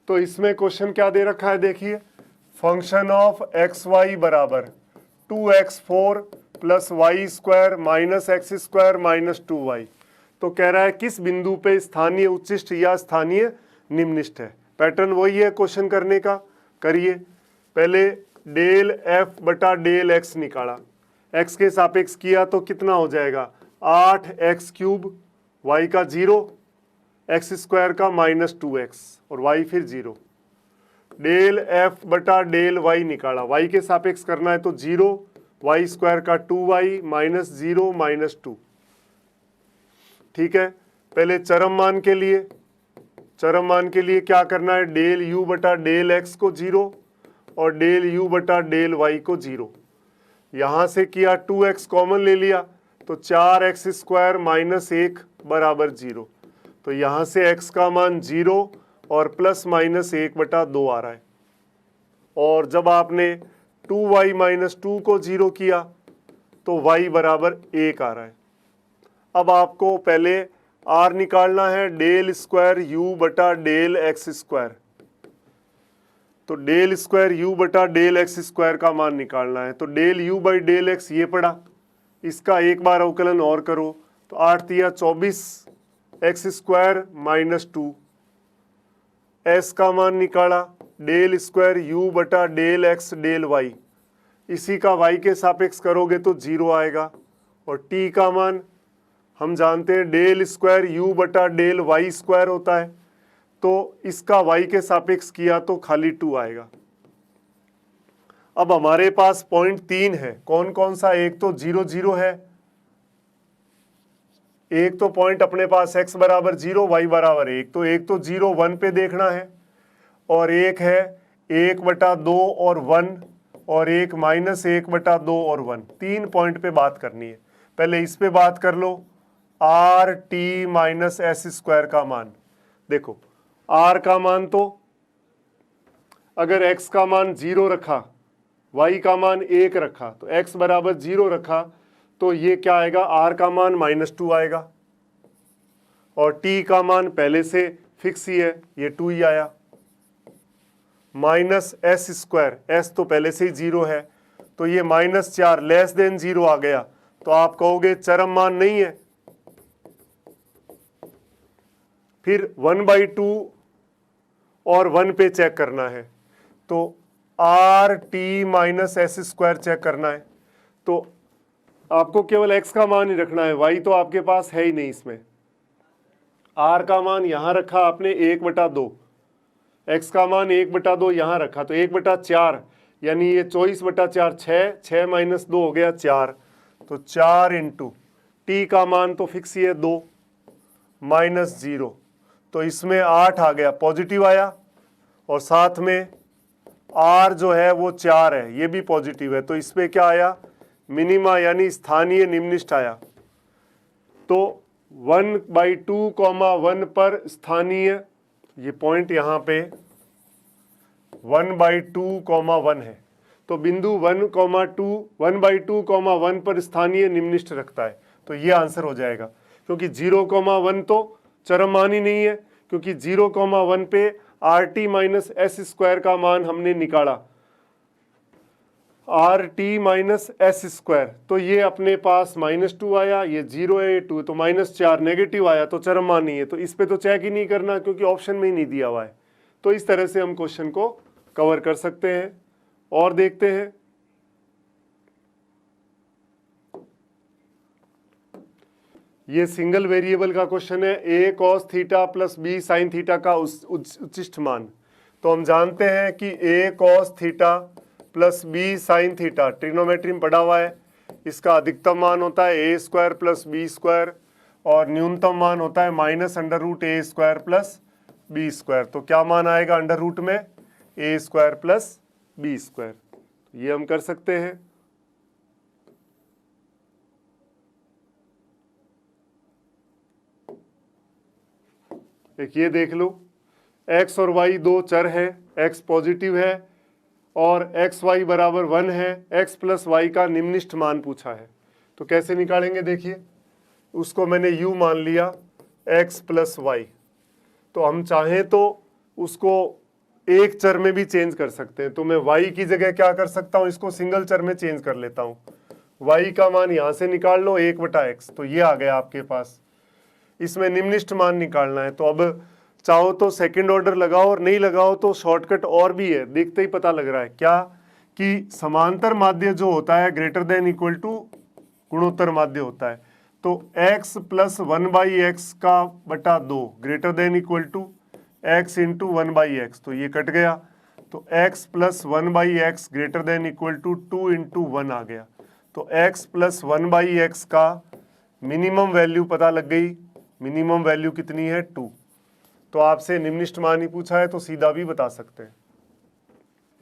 तो इसमें क्वेश्चन क्या दे रखा है, देखिए, फंक्शन ऑफ एक्स वाई बराबर 2x4 plus Y square minus X square minus 2y। तो कह रहा है किस बिंदु पे स्थानीय उच्चिष्ट या स्थानीय निम्निष्ठ है। पैटर्न वही है क्वेश्चन करने का, करिए। पहले डेल एफ बटा डेल एक्स निकाला, एक्स के सापेक्ष किया तो कितना हो जाएगा 8x क्यूब, वाई का 0, एक्स स्क्वायर का -2x और y फिर 0। डेल एफ बटा डेल वाई निकाला, y के सापेक्ष करना है तो 0, वाई स्क्वायर का 2y -0 -2। ठीक है, पहले चरम मान के लिए क्या करना है, डेल u बटा डेल x को 0 और डेल u बटा डेल y को 0। यहां से किया 2x कॉमन ले लिया तो 4x स्क्वायर -1 बराबर 0। तो यहां से x का मान 0 और प्लस -1 बटा 2 आ रहा है। और जब आपने 2y -2 को 0 किया तो y बराबर 1 आ रहा है। अब आपको पहले r निकालना है, डेल स्क्वायर u बटा डेल एक्स स्क्वायर। तो डेल स्क्वायर u बटा डेल एक्स स्क्वायर का मान निकालना है। तो del u by del X ये पड़ा, इसका एक बार अवकलन और करो तो 8 तिया 24 एक्स स्क्वायर -2। s का मान निकाला, डेल स्क्वायर u बटा डेल एक्स डेल y, इसी का y के सापेक्ष करोगे तो 0 आएगा। और t का मान हम जानते हैं डेल स्क्वायर u बटा डेल y स्क्वायर होता है, तो इसका y के सापेक्ष किया तो खाली 2 आएगा। अब हमारे पास पॉइंट 3 है, कौन कौन सा, एक तो 0 0 है, एक तो पॉइंट अपने पास x बराबर 0 y बराबर 1, तो एक तो 0 1 पे देखना है, और एक है 1 बटा 2 और 1, और एक -1 बटा 2 और 1। 3 पॉइंट पे बात करनी है। पहले इस पे बात कर लो, r T minus S square का मान। देखो r का मान, तो अगर x का मान 0 रखा, y का मान 1 रखा, तो x बराबर 0 रखा तो ये क्या आएगा, r का मान -2 आएगा। और t का मान पहले से फिक्स ही है, ये 2 ही आया। माइनस एस स्क्वायर, s तो पहले से ही 0 है, तो ये -4 लेस देन 0 आ गया। तो आप कहोगे चरम मान नहीं है। फिर 1/2 और 1 पे चेक करना है, तो R T minus S square check करना है। तो आपको केवल x का मान ही रखना है, y तो आपके पास है ही नहीं इसमें। r का मान यहां रखा आपने 1/2, x का मान 1/2 यहां रखा तो 1/4, यानी ये 24/4, 6 -2 हो गया 4, तो 4 इंटू t का मान तो फिक्स ही है 2 -0, तो इसमें 8 आ गया, पॉजिटिव आया। और साथ में r जो है वो 4 है, ये भी पॉजिटिव है, तो इसमें क्या आया, मिनिमा यानी स्थानीय निम्निष्ठ आया। तो 1/2, 1 पर स्थानीय, ये पॉइंट यहाँ पे 1/2, 1 है, तो बिंदु 1/2, 1 पर स्थानीय निम्निष्ठ रखता है, तो ये आंसर हो जाएगा। क्योंकि 0, 1 तो चरम मान ही नहीं है, क्योंकि 0, 1 पे R T minus S square का मान हमने निकाला, r T minus S square, तो ये अपने पास -2 आया, ये 0 है, ये 2, तो -4 नेगेटिव आया, तो चरम मान नहीं है। तो इस पे तो चेक ही नहीं करना, क्योंकि ऑप्शन में ही नहीं दिया हुआ है। तो इस तरह से हम क्वेश्चन को कवर कर सकते हैं। और देखते हैं, ये सिंगल वेरिएबल का क्वेश्चन है, a cos theta plus b sine theta का उच्चिष्ट मान। तो हम जानते हैं कि a cos theta plus b sine theta trigonometry में पढ़ा हुआ है, इसका अधिकतम मान होता है a square plus b square, और न्यूनतम मान होता है -√a square plus b square. तो क्या मान आएगा अंडर रूट में, a square plus b square. ये हम कर सकते हैं। एक ये देख लो, x और y दो चर है, x पॉजिटिव है और x y बराबर 1 है, x प्लस वाई का निम्नलिखित मान पूछा है। तो कैसे निकालेंगे देखिए, उसको मैंने u मान लिया x प्लस वाई, तो हम चाहें तो उसको एक चर में भी चेंज कर सकते हैं। तो मैं y की जगह क्या कर सकता हूं, इसको सिंगल चर में चेंज कर लेता हूं। y का मान यहां से निकाल लो 1/x, तो ये आ गया आपके पास। इसमें निम्नलिखित मान निकालना है, तो अब चाहो तो सेकंड ऑर्डर लगाओ और नहीं लगाओ तो शॉर्टकट और भी है, देखते ही पता लग रहा है क्या, कि समांतर माध्य जो होता है ग्रेटर देन इक्वल टू गुणोत्तर माध्य होता है। तो x प्लस 1/x का बटा 2 greater than equal to x into 1/x, तो ये कट गया। तो x plus 1/x greater than equal to 2 into 1 आ गया। तो x प्लस 1/x का मिनिमम वैल्यू पता लग गई, मिनिमम वैल्यू कितनी है 2। तो आपसे निम्नलिखित मान ही पूछा है तो सीधा भी बता सकते हैं।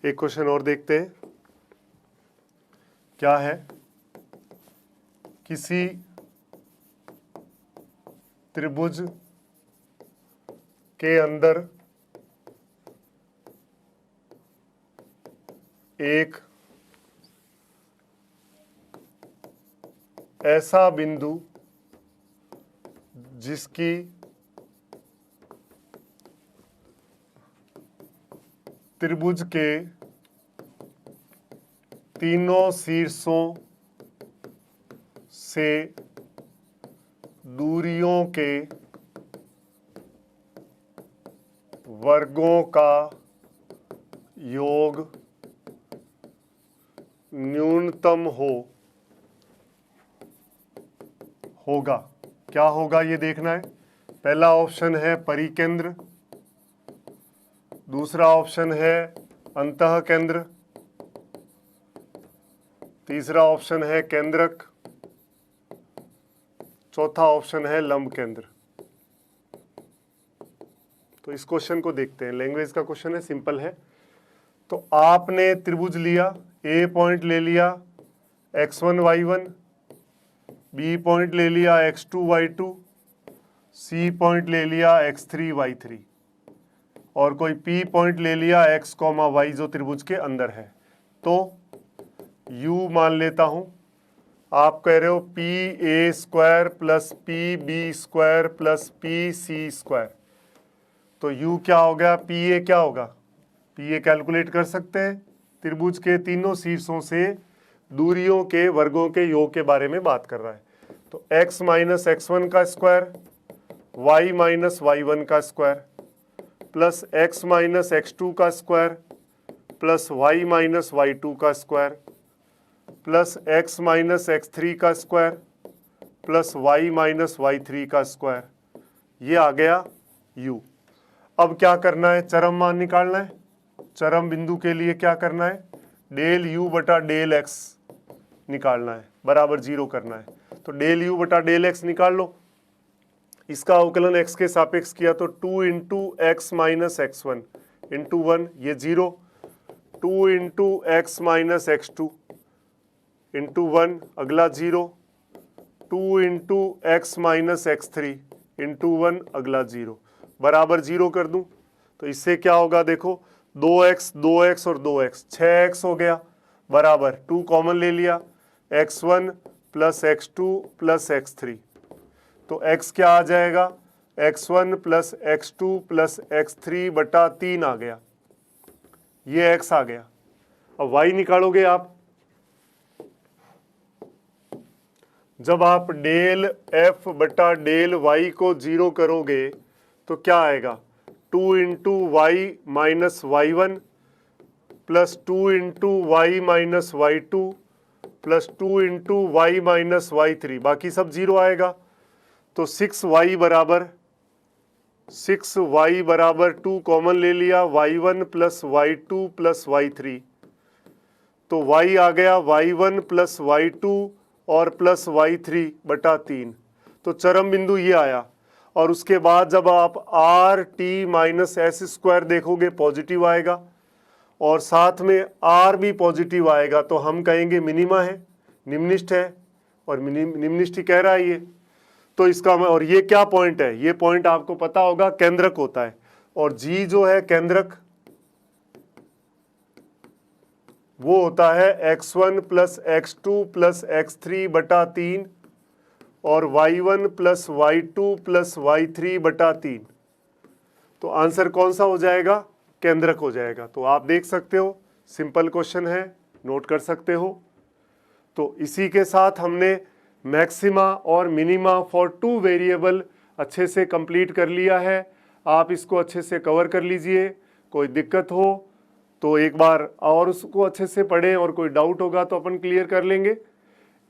एक क्वेश्चन और देखते हैं, क्या है, किसी त्रिभुज के अंदर एक ऐसा बिंदु जिसकी त्रिभुज के तीनों शीर्षों से दूरियों के वर्गों का योग न्यूनतम होगा। क्या होगा ये देखना है। पहला ऑप्शन है परिकेंद्र, दूसरा ऑप्शन है अंतः केंद्र, तीसरा ऑप्शन है केंद्रक, चौथा ऑप्शन है लंब केंद्र। तो इस क्वेश्चन को देखते हैं, लैंग्वेज का क्वेश्चन है, सिंपल है। तो आपने त्रिभुज लिया, ए पॉइंट ले लिया x1 y1, बी पॉइंट ले लिया x2 y2, सी पॉइंट ले लिया x3 y3 और कोई पी पॉइंट ले लिया x, y जो त्रिभुज के अंदर है। तो u मान लेता हूं, आप कह रहे हो P A square plus P B square plus P C square, तो u क्या हो गया, पी ए क्या होगा, पी ए कैलकुलेट कर सकते हैं। त्रिभुज के तीनों शीर्षों से दूरियों के वर्गों के योग के बारे में बात कर रहा है। तो x माइनस x1 का स्क्वायर, y माइनस y1 का square plus x minus x2 का square plus y minus y2 का square plus x minus x3 का square plus y minus y3 का स्क्वायर, ये आ गया u। अब क्या करना है, चरम मान निकालना है। चरम बिंदु के लिए क्या करना है, डेल u बटा डेल x निकालना है, बराबर 0 करना है। तो डेल u बटा डेल x निकाल लो। इसका अवकलन x के सापेक्ष किया तो 2 into x minus x1 into 1, ये 0, 2 into x minus x2 into 1, अगला 0, 2 into x minus x3 into 1, अगला 0, बराबर 0 कर दूं। तो इससे क्या होगा देखो, 2x 2x और 2x 6x हो गया, बराबर 2 कॉमन ले लिया, x1 plus x2 plus x3, तो x क्या आ जाएगा, x1 plus x2 plus x3 बटा 3 आ गया, ये x आ गया। अब y निकालोगे आप, जब आप डेल f बटा डेल y को 0 करोगे तो क्या आएगा, 2 into Y minus y1 plus 2 into Y minus y2 plus 2 into Y minus y3, बाकी सब 0 आएगा। तो 6y बराबर 2 कॉमन ले लिया, y1 plus y2 plus y3, तो y आ गया y1 प्लस y2 और प्लस y3 बटा 3। तो चरम बिंदु ये आया। और उसके बाद जब आप R T minus S square देखोगे पॉजिटिव आएगा और साथ में आर भी पॉजिटिव आएगा, तो हम कहेंगे मिनिमा है, निम्नलिखित है, और निम्नलिखित ही कह रहा है ये। तो इसका और ये क्या पॉइंट है, ये पॉइंट आपको पता होगा केंद्रक होता है। और जी जो है केंद्रक, वो होता है x1 plus x2 plus x3 बटा 3 और y1 plus y2 plus y3 बटा 3। तो आंसर कौन सा हो जाएगा? केंद्रक हो जाएगा। तो आप देख सकते हो, सिंपल क्वेश्चन है, नोट कर सकते हो। तो इसी के साथ हमने मैक्सिमा और मिनिमा फॉर 2 वेरिएबल अच्छे से कंप्लीट कर लिया है। आप इसको अच्छे से कवर कर लीजिए। कोई दिक्कत हो तो एक बार और उसको अच्छे से पढ़ें, और कोई डाउट होगा तो अपन क्लियर कर लेंगे।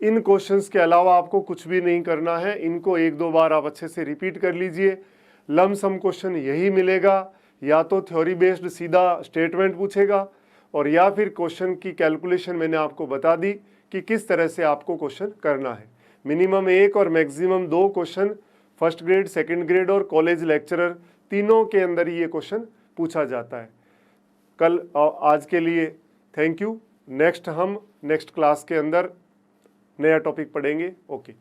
इन क्वेश्चंस के अलावा आपको कुछ भी नहीं करना है, इनको 1-2 बार आप अच्छे से रिपीट कर लीजिए। लमसम क्वेश्चन यही मिलेगा, या तो थ्योरी बेस्ड सीधा स्टेटमेंट पूछेगा, और या फिर क्वेश्चन की कैलकुलेशन मैंने आपको बता दी कि किस तरह से आपको क्वेश्चन करना है। मिनिमम 1 और maximum 2 question first grade, second grade और कॉलेज लेक्चरर तीनों के अंदर ये क्वेश्चन पूछा जाता है। कल आज के लिए थैंक यू। नेक्स्ट क्लास के अंदर नया टॉपिक पढ़ेंगे। ओके।